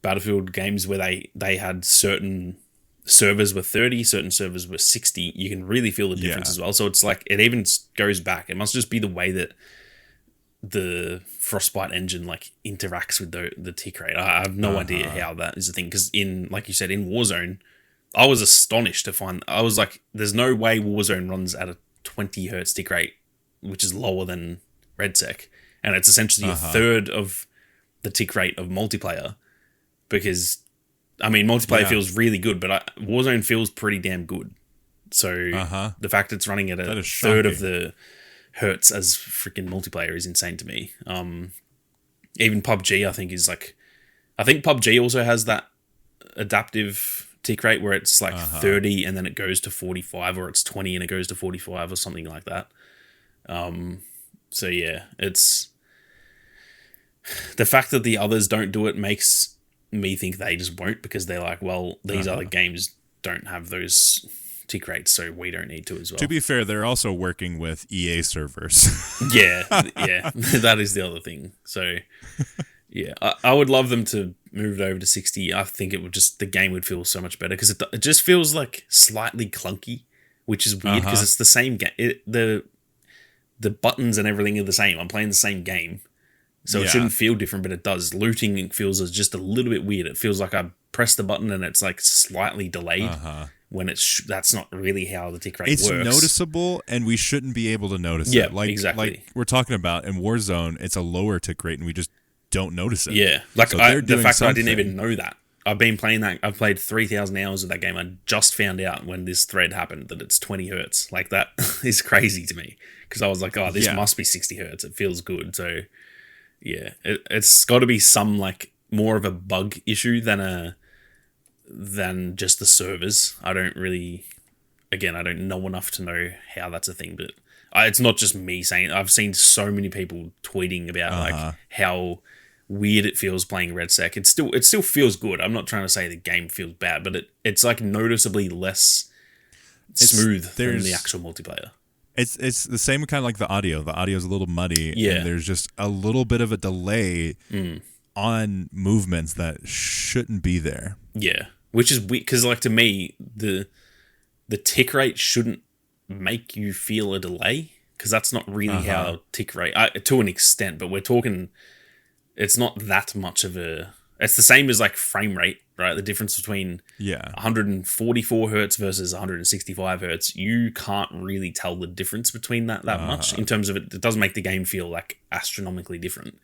Battlefield games where they had certain servers were 30, certain servers were 60, you can really feel the difference as well. So it's like, it even goes back. It must just be the way that the Frostbite engine like interacts with the tick rate. I have no idea how that is a thing, because like you said, in Warzone, I was astonished to find, I was like, there's no way Warzone runs at a 20 hertz tick rate, which is lower than RedSec, and it's essentially a third of the tick rate of multiplayer, because I mean, multiplayer feels really good, but Warzone feels pretty damn good. So the fact it's running at a third of the hertz as freaking multiplayer is insane to me. Even PUBG, I think PUBG also has that adaptive tick rate where it's like 30 and then it goes to 45, or it's 20 and it goes to 45 or something like that. So yeah, it's the fact that the others don't do it makes me think they just won't, because they're like, well, these other games don't have those tick rates, so we don't need to as well. To be fair, they're also working with EA servers. yeah, that is the other thing. So yeah, I would love them to move it over to 60. I think the game would feel so much better, because it just feels like slightly clunky, which is weird, because it's the same game. The buttons and everything are the same. I'm playing the same game. So it shouldn't feel different, but it does. Looting feels just a little bit weird. It feels like I press the button and it's like slightly delayed when that's not really how the tick rate works. It's noticeable, and we shouldn't be able to notice it. Exactly. Like we're talking about in Warzone, it's a lower tick rate and we just don't notice it. Yeah, like the fact that I didn't even know that. I've been playing that. I've played 3,000 hours of that game. I just found out when this thread happened that it's 20 hertz. Like, that is crazy to me, because I was like, oh, this must be 60 hertz. It feels good. So yeah, it's got to be some like more of a bug issue than just the servers. I don't know enough to know how that's a thing, but it's not just me saying. I've seen so many people tweeting about like how weird it feels playing RedSec. It still feels good. I'm not trying to say the game feels bad, but it's like noticeably less smooth than the actual multiplayer. It's the same kind of like the audio. The audio is a little muddy, and there's just a little bit of a delay on movements that shouldn't be there. Yeah, which is weird, because like to me, the tick rate shouldn't make you feel a delay, because that's not really how tick rate, to an extent, but we're talking, it's not that much of a. It's the same as like frame rate, right? The difference between 144 hertz versus 165 hertz, you can't really tell the difference between that much in terms of it. It does make the game feel like astronomically different.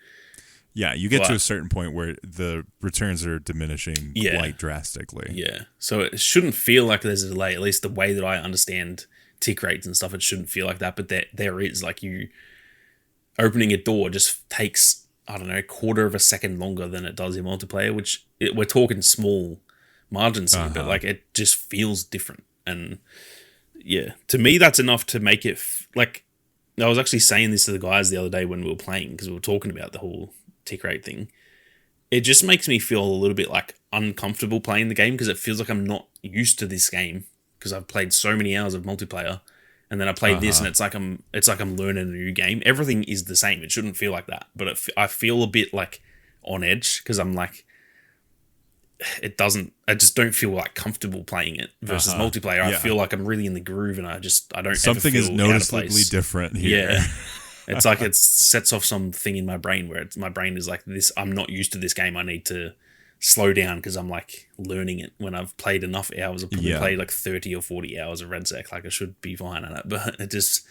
Yeah, you get to a certain point where the returns are diminishing quite drastically. Yeah, so it shouldn't feel like there's a delay, at least the way that I understand tick rates and stuff. It shouldn't feel like that, but there is. Like, you opening a door just takes, I don't know, a quarter of a second longer than it does in multiplayer, which we're talking small margins here, but like it just feels different. And yeah, to me, that's enough to make it like, I was actually saying this to the guys the other day when we were playing, because we were talking about the whole tick rate thing. It just makes me feel a little bit like uncomfortable playing the game, because it feels like I'm not used to this game, because I've played so many hours of multiplayer. And then I played this, and it's like I'm learning a new game. Everything is the same. It shouldn't feel like that, but I feel a bit like on edge, because I'm like, it doesn't. I just don't feel like comfortable playing it versus multiplayer. I feel like I'm really in the groove, and I don't. Something ever is feel noticeably different here. Yeah, it's like it sets off something in my brain where my brain is like this. I'm not used to this game. I need to slow down because I'm like learning it. When I've played enough hours, I've probably played like 30 or 40 hours of RedSec. Like I should be fine at it, but it just,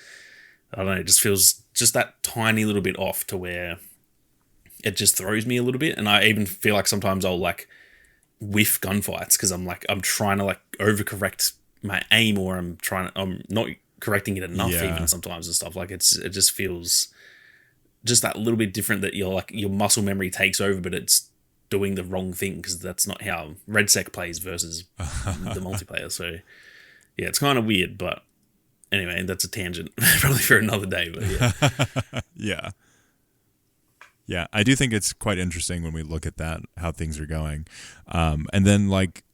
I don't know. It just feels just that tiny little bit off to where it just throws me a little bit, and I even feel like sometimes I'll like whiff gunfights because I'm trying to like overcorrect my aim, or I'm not correcting it enough even sometimes and stuff. Like it just feels just that little bit different, that you're like your muscle memory takes over, but it's doing the wrong thing because that's not how RedSec plays versus the multiplayer. So yeah, it's kind of weird, but anyway, that's a tangent probably for another day. But yeah. Yeah, I do think it's quite interesting when we look at that, how things are going. And then, like,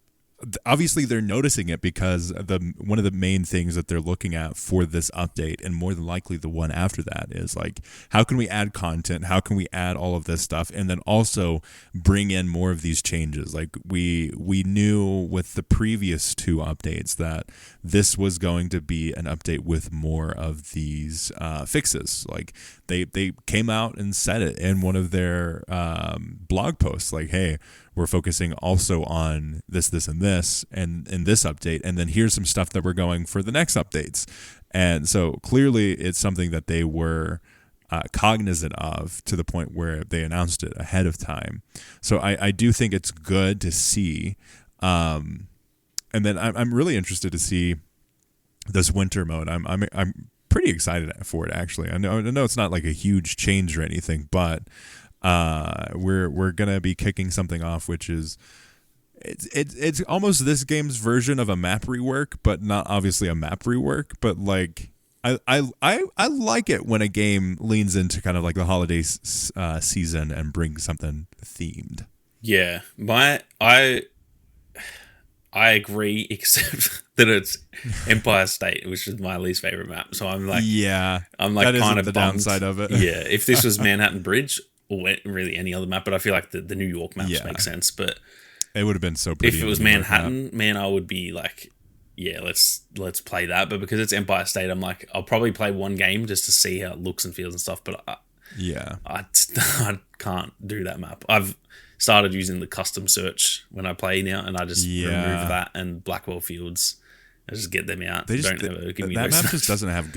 obviously they're noticing it because one of the main things that they're looking at for this update, and more than likely the one after that, is like, how can we add content? How can we add all of this stuff? And then also bring in more of these changes. Like we knew with the previous two updates that this was going to be an update with more of these fixes. Like they came out and said it in one of their blog posts, like, hey, we're focusing also on this, and this, and in this update, and then here's some stuff that we're going for the next updates. And so clearly it's something that they were cognizant of, to the point where they announced it ahead of time. So I do think it's good to see. And then I'm really interested to see this winter mode. I'm pretty excited for it, actually. I know it's not like a huge change or anything, but we're gonna be kicking something off, which is it's almost this game's version of a map rework, but not obviously a map rework. But like I like it when a game leans into kind of like the holiday season and brings something themed. Yeah, I agree, except that it's Empire State, which is my least favorite map. So I'm like, that kind of the bummed. downside of it. Yeah, if this was Manhattan Bridge, or really any other map, but I feel like the New York maps make sense. But it would have been so pretty. If it was Manhattan, man, I would be like, yeah, let's play that. But because it's Empire State, I'm like, I'll probably play one game just to see how it looks and feels and stuff. But I can't do that map. I've started using the custom search when I play now, and I just remove that and Blackwell Fields. I just get them out. They don't ever give me that map. Just doesn't have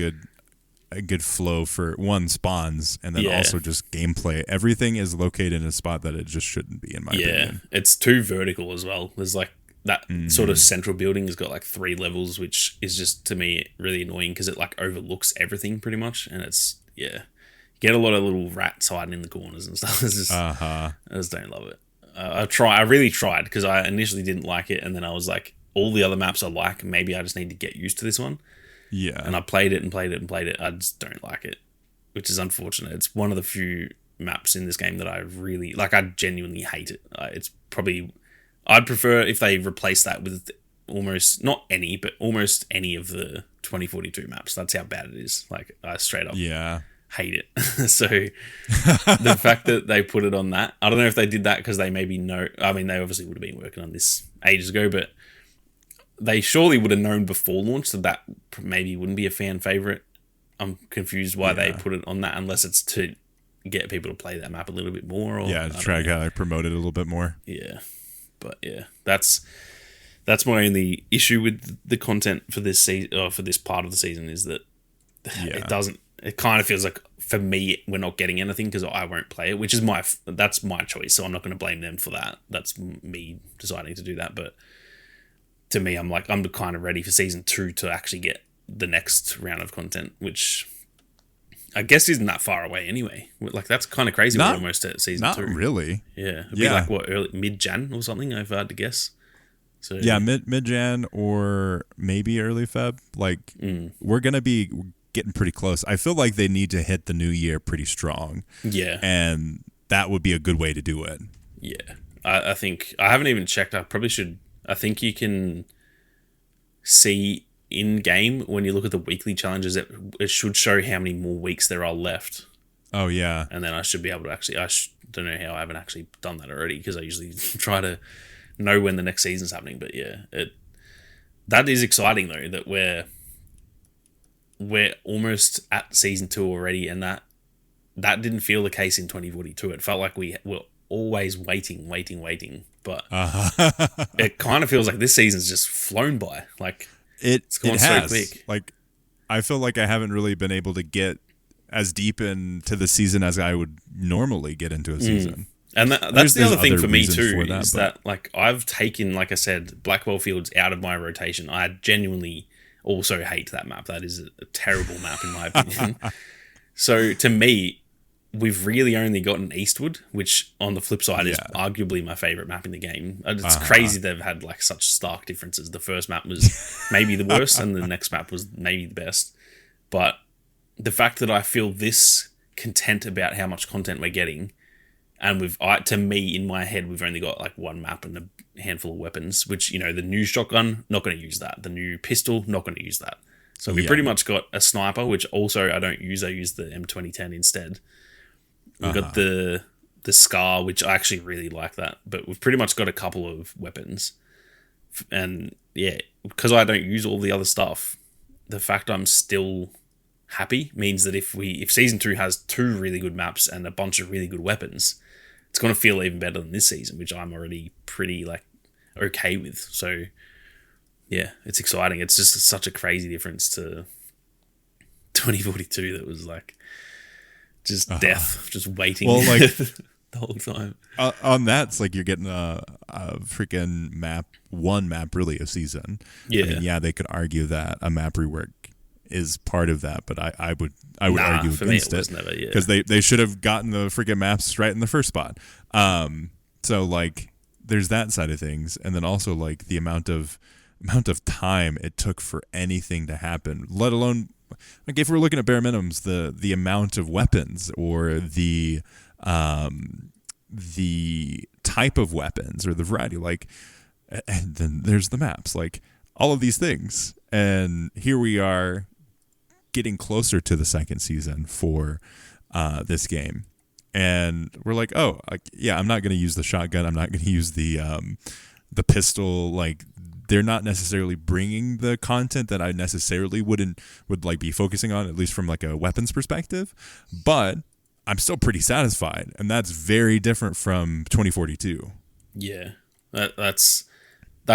a good flow for one, spawns, and then also just gameplay. Everything is located in a spot that it just shouldn't be, in my opinion. It's too vertical as well. There's like that sort of central building has got like 3 levels, which is just, to me, really annoying because it like overlooks everything pretty much, and it's you get a lot of little rats hiding in the corners and stuff. It's just, I just don't love it. I really tried because I initially didn't like it, and then I was like, all the other maps I like, maybe I just need to get used to this one. Yeah. And I played it and played it and played it. I just don't like it, which is unfortunate. It's one of the few maps in this game that I really like. I genuinely hate it. It's probably, I'd prefer if they replace that with almost not any, but almost any of the 2042 maps. That's how bad it is. Like, I straight up hate it. So the fact that they put it on that, I don't know if they did that because they maybe know. I mean, they obviously would have been working on this ages ago, but they surely would have known before launch that maybe wouldn't be a fan favorite. I'm confused why they put it on that, unless it's to get people to play that map a little bit more. Or, to try to promote it a little bit more. Yeah. But yeah, that's my only issue with the content for this season, or for this part of the season, is that it kind of feels like, for me, we're not getting anything because I won't play it, which is that's my choice. So I'm not going to blame them for that. That's me deciding to do that. But to me, I'm kind of ready for season 2 to actually get the next round of content, which I guess isn't that far away anyway. Like, that's kind of crazy. We're almost at season 2. Not really. Yeah. It'd be like, early mid-Jan or something, if I had to guess. So yeah, mid-Jan or maybe early Feb. Like, we're going to be getting pretty close. I feel like they need to hit the new year pretty strong. Yeah. And that would be a good way to do it. Yeah. I think, I haven't even checked. I probably should. I think you can see in game when you look at the weekly challenges, it should show how many more weeks there are left. Oh yeah, and then I should be able to actually. Don't know how I haven't actually done that already, because I usually try to know when the next season's happening. But yeah, that is exciting though, that we're almost at season 2 already, and that didn't feel the case in 2042. It felt like we were always waiting. But it kind of feels like this season's just flown by. Like it's gone so quick. Like I feel like I haven't really been able to get as deep into the season as I would normally get into a season. And that's the other thing for me too, is that like I've taken, like I said, Blackwell Fields out of my rotation. I genuinely also hate that map. That is a terrible map in my opinion. So to me, we've really only gotten Eastwood, which on the flip side is arguably my favorite map in the game. It's crazy they've had like such stark differences. The first map was maybe the worst and the next map was maybe the best. But the fact that I feel this content about how much content we're getting, and to me, in my head, we've only got like one map and a handful of weapons, which, you know, the new shotgun, not going to use that. The new pistol, not going to use that. So we pretty much got a sniper, which also I don't use. I use the M2010 instead. We've got the Scar, which I actually really like that. But we've pretty much got a couple of weapons. And yeah, because I don't use all the other stuff, the fact I'm still happy means that if season 2 has 2 really good maps and a bunch of really good weapons, it's going to feel even better than this season, which I'm already pretty like okay with. So yeah, it's exciting. It's just such a crazy difference to 2042 that was like just death, just waiting the whole time. On that, it's like you're getting a freaking one map really a season. Yeah. I mean, they could argue that a map rework is part of that, but I would argue against it because they should have gotten the freaking maps right in the first spot. So like there's that side of things, and then also like the amount of time it took for anything to happen, let alone like if we're looking at bare minimums, the amount of weapons or the type of weapons or the variety, like, and then there's the maps, like all of these things, and here we are getting closer to the second season for this game, and we're like, I'm not going to use the shotgun, I'm not going to use the pistol. Like they're not necessarily bringing the content that I necessarily would like be focusing on, at least from like a weapons perspective, but I'm still pretty satisfied, and that's very different from 2042. Yeah, that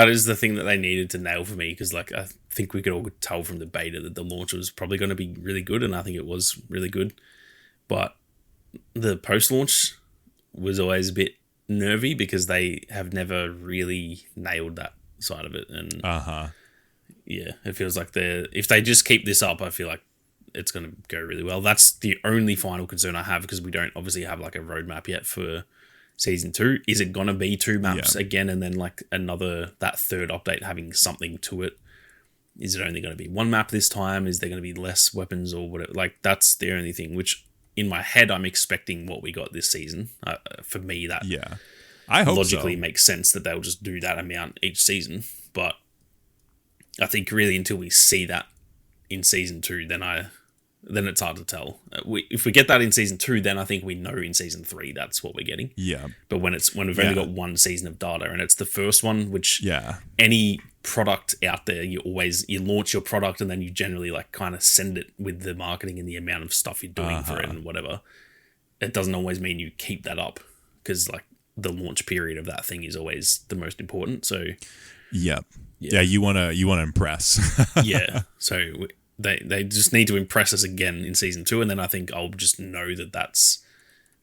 is the thing that they needed to nail for me, because like I think we could all tell from the beta that the launch was probably going to be really good, and I think it was really good, but the post-launch was always a bit nervy because they have never really nailed that side of it, and it feels like if they just keep this up, I feel like it's going to go really well. That's the only final concern I have, because we don't obviously have like a roadmap yet for season 2. Is it going to be 2 maps again, and then like that third update having something to it? Is it only going to be 1 map this time? Is there going to be less weapons or whatever? Like that's the only thing, which in my head I'm expecting what we got this season. For me, that I hope logically makes sense that they'll just do that amount each season. But I think really until we see that in season 2, then it's hard to tell. If we get that in season 2, then I think we know in season 3 that's what we're getting. Yeah. But when we've only got 1 season of data, and it's the first one, which any product out there, you launch your product and then you generally like kind of send it with the marketing and the amount of stuff you're doing for it and whatever. It doesn't always mean you keep that up, because like the launch period of that thing is always the most important. So you want to impress. So they just need to impress us again in season 2, and then I think I'll just know that that's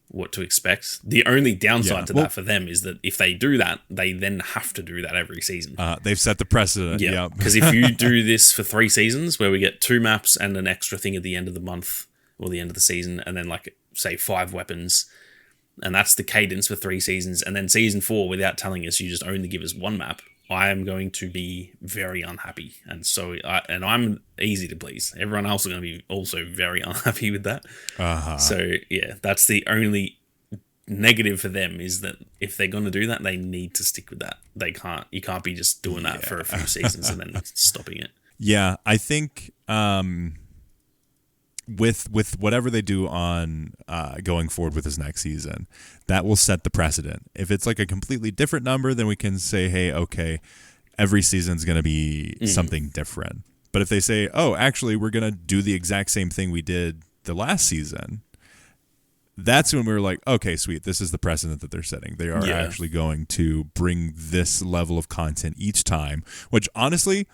what to expect. The only downside to that for them is that if they do that, they then have to do that every season. They've set the precedent. Yeah, because if you do this for 3 seasons, where we get 2 maps and an extra thing at the end of the month or the end of the season, and then like say 5 weapons, and that's the cadence for 3 seasons, and then season 4, without telling us, you just only give us 1 map, I am going to be very unhappy. And so, I'm easy to please. Everyone else is going to be also very unhappy with that. So yeah, that's the only negative for them, is that if they're going to do that, they need to stick with that. You can't be just doing that for a few seasons and then stopping it. Yeah, I think with whatever they do on going forward with this next season, that will set the precedent. If it's like a completely different number, then we can say, hey, okay, every season's going to be something different. But if they say, oh, actually, we're going to do the exact same thing we did the last season, that's when we were like, okay, sweet, this is the precedent that they're setting. They are actually going to bring this level of content each time, which honestly,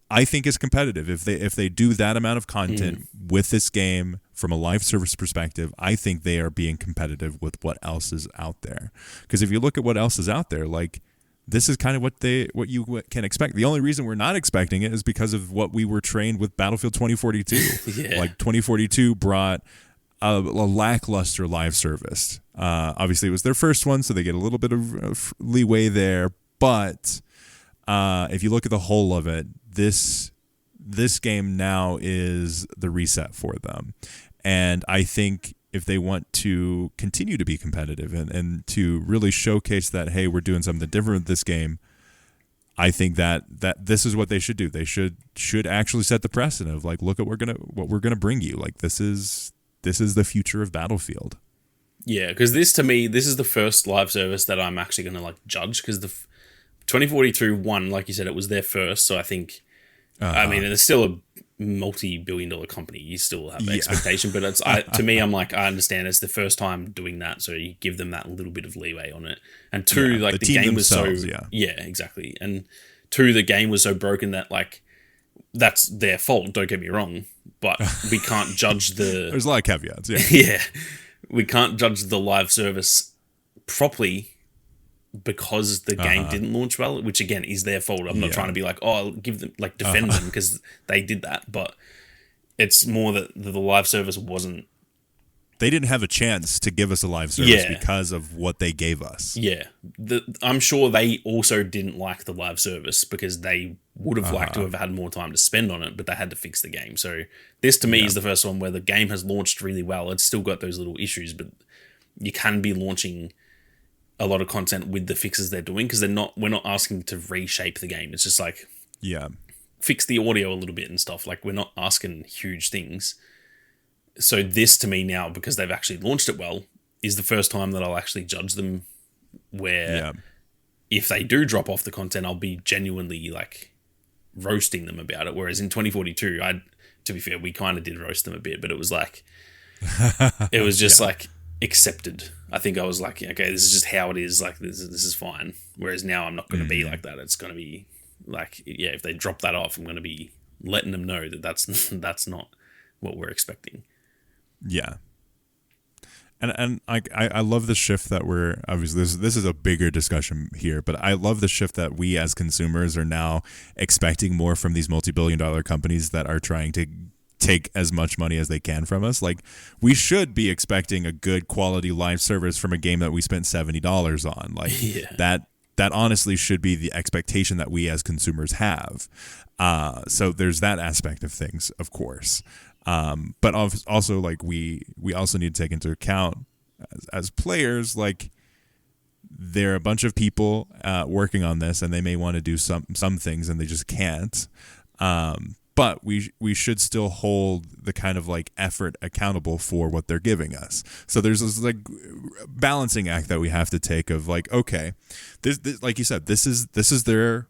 I think is competitive. If they do that amount of content with this game from a live service perspective, I think they are being competitive with what else is out there. Because if you look at what else is out there, like, this is kind of what you can expect. The only reason we're not expecting it is because of what we were trained with Battlefield 2042. Like 2042 brought a lackluster live service. Obviously, it was their first one, so they get a little bit of leeway there. But if you look at the whole of it, this game now is the reset for them. And I think if they want to continue to be competitive and to really showcase that, hey, we're doing something different with this game, I think that this is what they should do. They should actually set the precedent of, like, look at what we're gonna bring you. Like, this is the future of Battlefield. Yeah, because this is the first live service that I'm actually gonna like judge, because the 2042 one, like you said, it was their first, so I think. I mean, it's still a multi-billion-dollar company. You still have expectation, but it's to me, I'm like, I understand it's the first time doing that, so you give them that little bit of leeway on it. And two, like the game was so exactly. And two, the game was so broken that, like, that's their fault. Don't get me wrong, but we can't judge the. There's a lot of caveats. Yeah, yeah, we can't judge the live service properly because the game didn't launch well, which again is their fault. I'm not trying to be like, oh, I'll give them, like, defend them because they did that, but it's more that the live service wasn't. They didn't have a chance to give us a live service because of what they gave us. Yeah, I'm sure they also didn't like the live service because they would have liked to have had more time to spend on it, but they had to fix the game. So this to me is the first one where the game has launched really well. It's still got those little issues, but you can be launching a lot of content with the fixes they're doing, because we're not asking to reshape the game. It's just like, fix the audio a little bit and stuff. Like, we're not asking huge things. So this to me now, because they've actually launched it well, is the first time that I'll actually judge them, where if they do drop off the content, I'll be genuinely like roasting them about it. Whereas in 2042, to be fair, we kind of did roast them a bit, but it was like, it was just like accepted. I think I was like, okay, this is just how it is. Like, this is fine. Whereas now I'm not going to be like that. It's going to be like, if they drop that off, I'm going to be letting them know that that's not what we're expecting. Yeah. And I love the shift that we're, obviously this is a bigger discussion here, but I love the shift that we as consumers are now expecting more from these multi-billion-dollar companies that are trying to take as much money as they can from us. Like, we should be expecting a good quality live service from a game that we spent $70 on. Like, that honestly should be the expectation that we as consumers have. So there's that aspect of things, of course. But also, like, we also need to take into account as players, like, there are a bunch of people working on this, and they may want to do some things and they just can't. But we should still hold the kind of, like, effort accountable for what they're giving us. So there's this, like, balancing act that we have to take of, like, okay, this like you said, this is their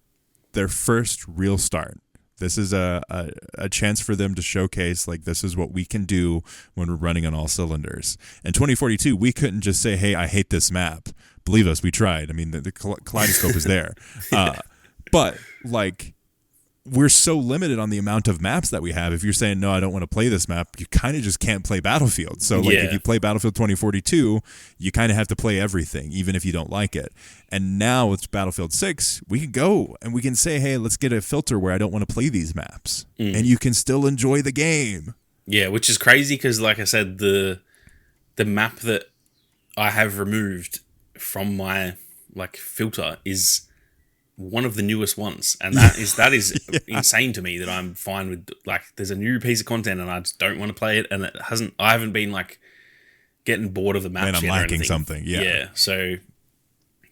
first real start. This is a chance for them to showcase, like, this is what we can do when we're running on all cylinders. In 2042, we couldn't just say, hey, I hate this map. Believe us, we tried. I mean, the kaleidoscope is there. But, like, we're so limited on the amount of maps that we have. If you're saying, no, I don't want to play this map, you kind of just can't play Battlefield. So, like, if you play Battlefield 2042, you kind of have to play everything, even if you don't like it. And now with Battlefield 6, we can go and we can say, hey, let's get a filter where I don't want to play these maps. And you can still enjoy the game. Yeah, which is crazy because, like I said, the map that I have removed from my, like, filter is one of the newest ones, and that is insane to me that I'm fine with, like, there's a new piece of content and I just don't want to play it, and I haven't been, like, getting bored of the map. And I'm lacking something. So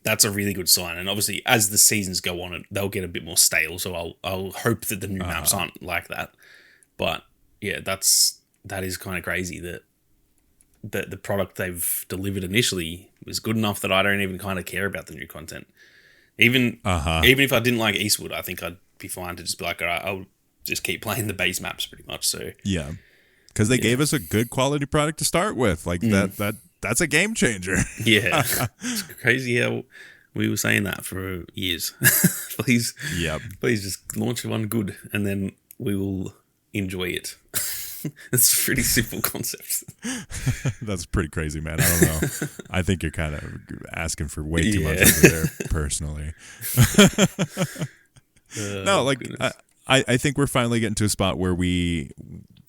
that's a really good sign, and obviously as the seasons go on, they'll get a bit more stale, so I'll hope that the new maps aren't like that. But yeah, that's that is kind of crazy that the product they've delivered initially was good enough that I don't even kind of care about the new content. Even if I didn't like Eastwood, I think I'd be fine to just be like, all right, I'll just keep playing the base maps pretty much. So yeah, because they gave us a good quality product to start with. Like that's a game changer. Yeah, it's crazy how we were saying that for years. Please just launch one good, and then we will enjoy it. It's a pretty simple concept. That's pretty crazy, man. I don't know. I think you're kind of asking for way too much over there, personally. No, like I think we're finally getting to a spot where we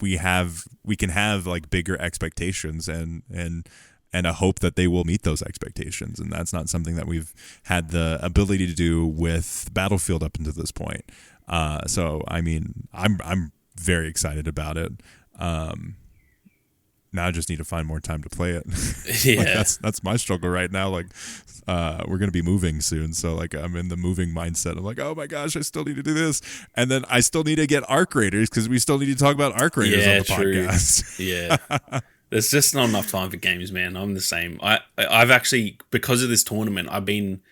can have like bigger expectations and a hope that they will meet those expectations, and that's not something that we've had the ability to do with Battlefield up until this point. So I mean, I'm very excited about it. Now I just need to find more time to play it. Yeah, like that's my struggle right now. Like, we're gonna be moving soon, so like I'm in the moving mindset. I'm like, oh my gosh, I still need to do this, and then I still need to get Arc Raiders because we still need to talk about Arc Raiders on the podcast. Yeah, there's just not enough time for games, man. I'm the same. I've actually, because of this tournament, I've been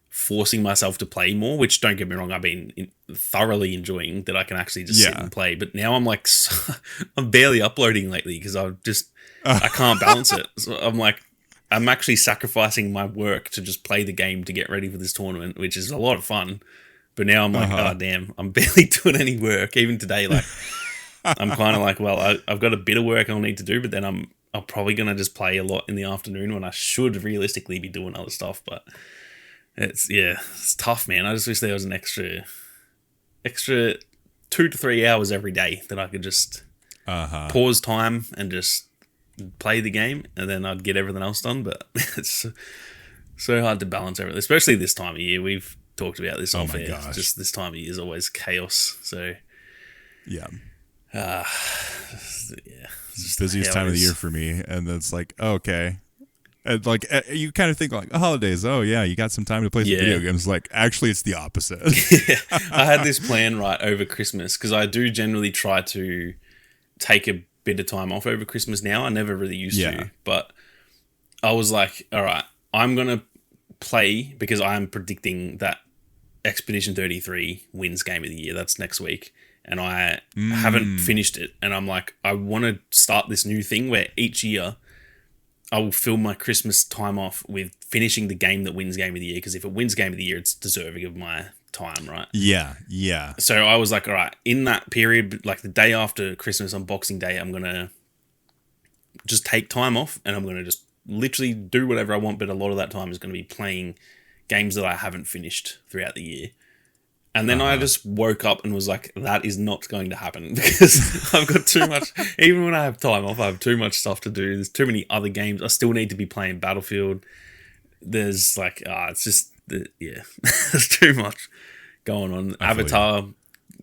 forcing myself to play more, which, don't get me wrong, I've been thoroughly enjoying that I can actually just sit and play. But now I'm like, I'm barely uploading lately because I can't balance it. So I'm like, I'm actually sacrificing my work to just play the game to get ready for this tournament, which is a lot of fun. But now I'm like, oh damn, I'm barely doing any work. Even today, like, I'm kind of like, well, I've got a bit of work I'll need to do, but then I'm probably going to just play a lot in the afternoon when I should realistically be doing other stuff. But it's tough, man. I just wish there was an extra 2 to 3 hours every day that I could just pause time and just play the game, and then I'd get everything else done. But it's so hard to balance everything, especially this time of year. We've talked about this off air. Just this time of year is always chaos. So it's just busiest time of the year for me, and it's like, okay. And like, you kind of think like holidays. Oh yeah, you got some time to play some video games. Like, actually, it's the opposite. I had this plan right over Christmas because I do generally try to take a bit of time off over Christmas. Now I never really used to, but I was like, all right, I'm gonna play because I'm predicting that Expedition 33 wins Game of the Year. That's next week, and I haven't finished it. And I'm like, I want to start this new thing where each year I will fill my Christmas time off with finishing the game that wins Game of the Year, because if it wins Game of the Year, it's deserving of my time, right? Yeah. So I was like, all right, in that period, like the day after Christmas on Boxing Day, I'm going to just take time off and I'm going to just literally do whatever I want, but a lot of that time is going to be playing games that I haven't finished throughout the year. And then I just woke up and was like, that is not going to happen because I've got too much. Even when I have time off, I have too much stuff to do. There's too many other games. I still need to be playing Battlefield. There's like, it's just, there's too much going on. Avatar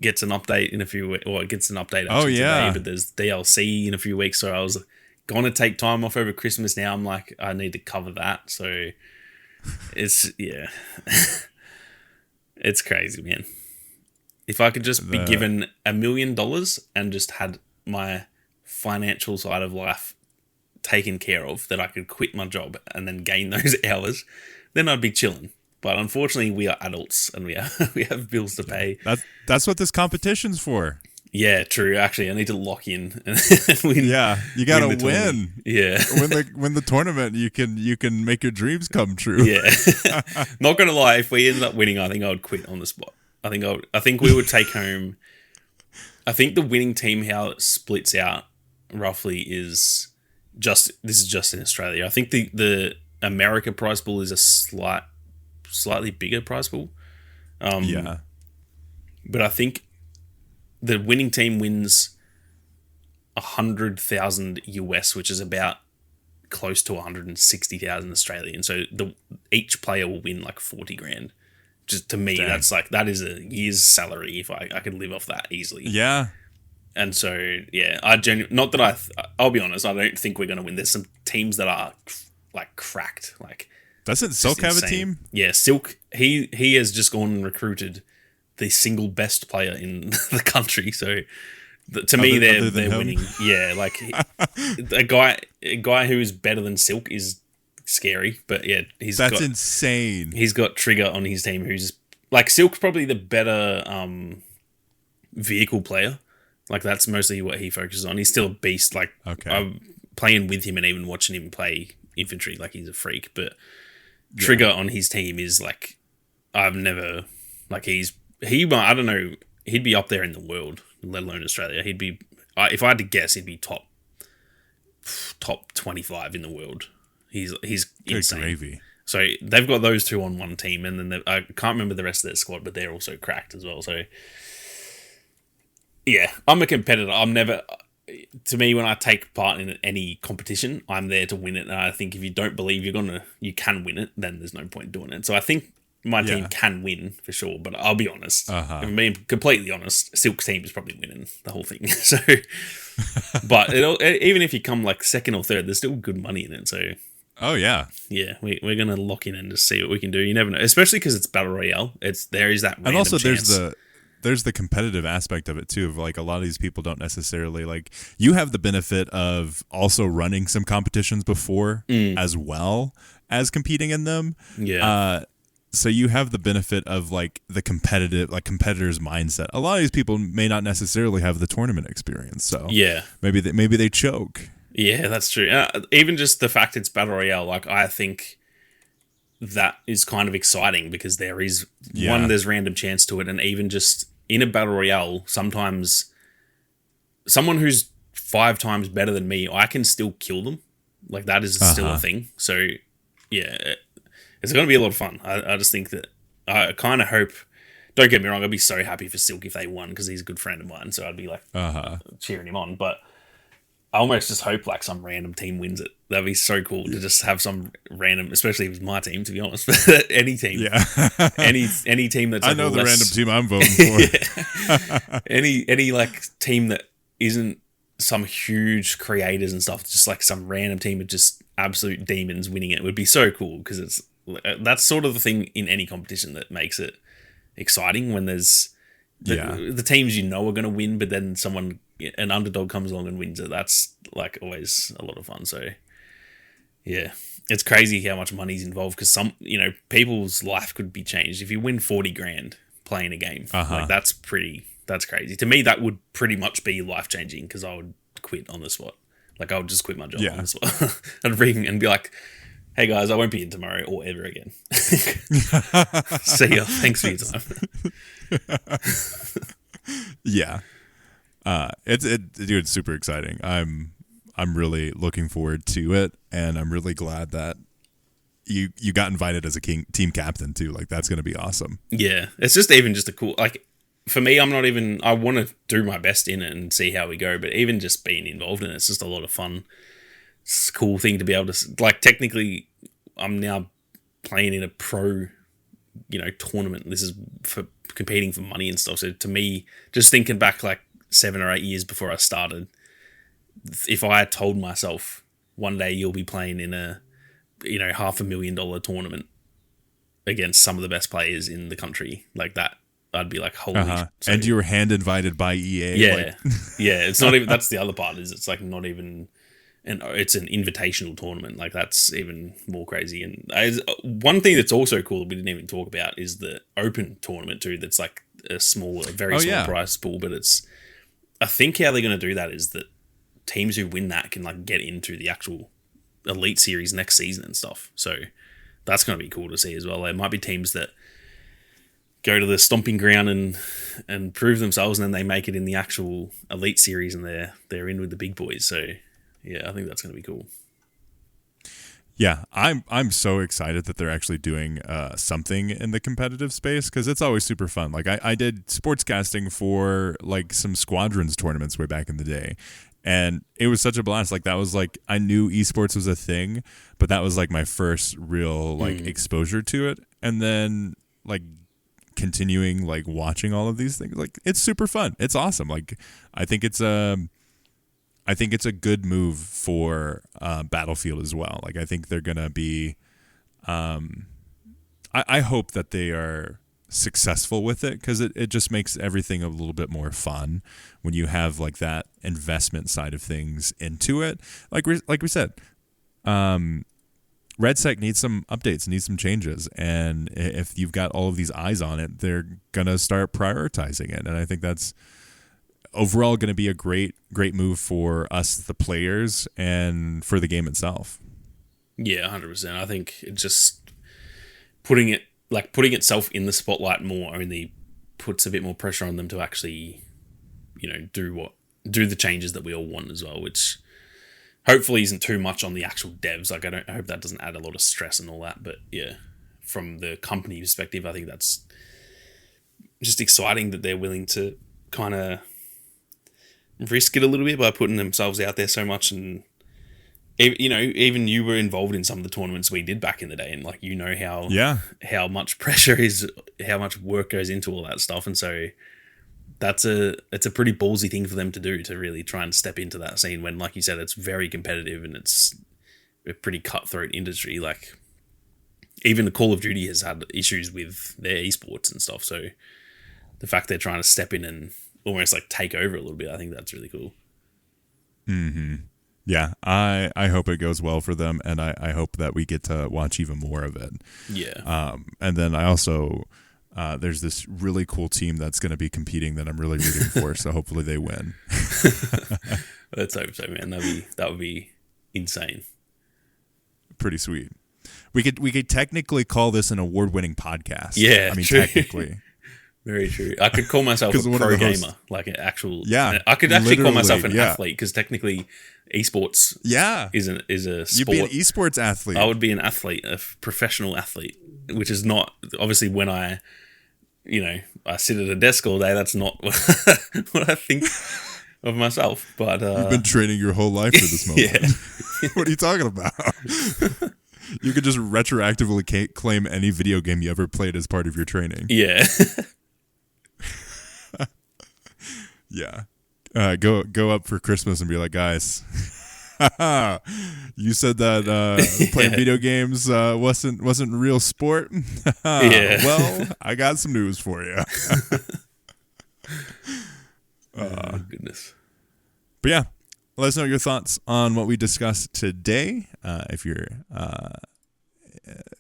gets an update in a few weeks, or it gets an update today, but there's DLC in a few weeks. So I was going to take time off over Christmas. Now I'm like, I need to cover that. So it's, it's crazy, man. If I could just be given $1 million and just had my financial side of life taken care of, that I could quit my job and then gain those hours, then I'd be chilling. But unfortunately, we are adults and we have bills to pay. That's what this competition's for. Yeah, true. Actually, I need to lock in and win. Yeah, you gotta win. Yeah, win the tournament. You can make your dreams come true. Yeah, not gonna lie. If we ended up winning, I think I would quit on the spot. I think we would take home. I think the winning team, how it splits out roughly, is this is just in Australia. I think the America prize pool is a slightly bigger prize pool. But I think the winning team wins 100,000 US, which is about close to 160,000 Australian. So each player will win like 40 grand. Just to me, that's like, that is a year's salary if I could live off that easily. Yeah. And so, yeah, I'll be honest, I don't think we're going to win. There's some teams that are like cracked. Like, doesn't Silk have a team? Yeah, Silk, he has just gone and recruited the single best player in the country. So To me, they're him? winning. Yeah, like a guy who is better than Silk is scary. But yeah, that's insane. He's got Trigger on his team, who's like Silk's probably the better vehicle player. Like that's mostly what he focuses on. He's still a beast. Like I'm playing with him and even watching him play infantry, like he's a freak. But Trigger on his team is like I've never like I don't know. He'd be up there in the world, let alone Australia. He'd be if I had to guess, he'd be top 25 in the world. He's insane. Gravy. So they've got those two on one team, and then I can't remember the rest of their squad, but they're also cracked as well. So yeah, I'm a competitor. I'm never. To me, when I take part in any competition, I'm there to win it. And I think if you don't believe you can win it, then there's no point doing it. So I think my team can win for sure. But I'll be honest. If I'm being completely honest, Silk's team is probably winning the whole thing. So, but even if you come like second or third, there's still good money in it. So. Oh yeah, we're gonna lock in and just see what we can do. You never know, especially because it's Battle Royale. There is that random and also chance. there's the competitive aspect of it too. Of like a lot of these people don't necessarily like. You have the benefit of also running some competitions before as well as competing in them. Yeah. So you have the benefit of like the competitors mindset. A lot of these people may not necessarily have the tournament experience. So yeah, maybe they choke. Yeah, that's true. Even just the fact it's Battle Royale, like I think that is kind of exciting because there is there's random chance to it, and even just in a Battle Royale, sometimes someone who's 5 times better than me, I can still kill them. Like that is still a thing. So yeah, it's going to be a lot of fun. I just think that I kind of hope. Don't get me wrong, I'd be so happy for Silk if they won because he's a good friend of mine. So I'd be like cheering him on, but. I almost just hope like some random team wins it. That'd be so cool to just have some random, especially if it's my team, to be honest. But any team, any team that's I know the random team I'm voting for. any like team that isn't some huge creators and stuff, just like some random team of just absolute demons winning it would be so cool because that's sort of the thing in any competition that makes it exciting when there's the teams are going to win, but then an underdog comes along and wins it. That's like always a lot of fun. So yeah, it's crazy how much money's involved because some people's life could be changed if you win 40 grand playing a game. Like that's crazy to me. That would pretty much be life changing because I would quit on the spot. Like I would just quit my job on the spot. I'd ring and be like, hey guys, I won't be in tomorrow or ever again. See ya. Thanks for your time. Yeah. It's super exciting. I'm really looking forward to it, and I'm really glad that you got invited as a team captain too. Like that's going to be awesome. Yeah, it's just a cool. Like for me, I want to do my best in it and see how we go. But even just being involved in it's just a lot of fun. It's a cool thing to be able to like. Technically, I'm now playing in a pro, tournament. This is for competing for money and stuff. So to me, just thinking back like 7 or 8 years before I started, if I had told myself one day you'll be playing in a $500,000 tournament against some of the best players in the country like that, I'd be like, holy so, and you were hand invited by EA. It's not even, that's the other part is it's like not even it's an invitational tournament. Like that's even more crazy. And one thing that's also cool that we didn't even talk about is the open tournament too. That's like a very small prize pool, but I think how they're going to do that is that teams who win that can like get into the actual elite series next season and stuff. So that's going to be cool to see as well. There might be teams that go to the stomping ground and prove themselves, and then they make it in the actual elite series, and they're in with the big boys. So yeah, I think that's going to be cool. Yeah, I'm so excited that they're actually doing something in the competitive space because it's always super fun. Like I did sportscasting for like some squadrons tournaments way back in the day, and it was such a blast. Like that was like I knew esports was a thing, but that was like my first real like exposure to it, and then like continuing like watching all of these things. Like it's super fun. It's awesome. Like I think it's a good move for Battlefield as well. Like I think they're gonna be. I hope that they are successful with it, because it just makes everything a little bit more fun when you have like that investment side of things into it. Like we said, RedSec needs some updates, needs some changes, and if you've got all of these eyes on it, they're gonna start prioritizing it, and I think that's overall going to be a great move for us, the players, and for the game itself. Yeah, 100%. I think it just putting itself in the spotlight more only puts a bit more pressure on them to actually, do the changes that we all want as well, which hopefully isn't too much on the actual devs. Like, I hope that doesn't add a lot of stress and all that. But yeah, from the company perspective, I think that's just exciting that they're willing to kind of risk it a little bit by putting themselves out there so much. And even you were involved in some of the tournaments we did back in the day, and like how much pressure is, how much work goes into all that stuff. And so it's a pretty ballsy thing for them to do, to really try and step into that scene when, like you said, it's very competitive and it's a pretty cutthroat industry. Like, even the Call of Duty has had issues with their esports and stuff. So the fact they're trying to step in and almost like take over a little bit, I think that's really cool. Mm-hmm. Yeah, I hope it goes well for them, and I hope that we get to watch even more of it. Yeah. And then I also, there's this really cool team that's going to be competing that I'm really rooting for, so hopefully they win. Let's hope so, man. That would be insane. Pretty sweet. We could technically call this an award-winning podcast. Yeah, I mean, true. Technically. Very true. I could call myself a pro gamer, like an actual. Yeah, I could actually call myself an athlete, because technically, esports. Is a sport. You'd be an esports athlete. I would be an athlete, a professional athlete, which is not obviously when I sit at a desk all day. That's not what I think of myself. But you've been training your whole life for this moment. Yeah. What are you talking about? You could just retroactively claim any video game you ever played as part of your training. Yeah. Yeah. Go up for Christmas and be like, guys, you said that playing video games wasn't real sport. Yeah. Well, I got some news for you. Oh, goodness. But yeah, let us know your thoughts on what we discussed today. If you're,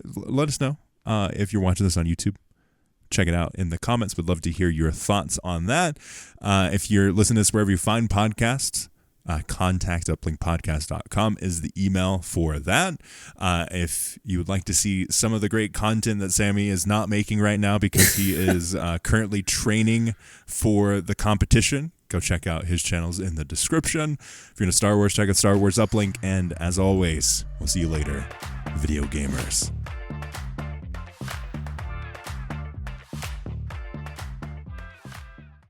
let us know if you're watching this on YouTube. Check it out in the comments. Would love to hear your thoughts on that. If you're listening to this wherever you find podcasts, contact@blinkpodcast.com is the email for that. If you would like to see some of the great content that Sammy is not making right now because he is currently training for the competition, go check out his channels in the description. If you're into Star Wars, check out Star Wars Uplink. And as always, we'll see you later, video gamers.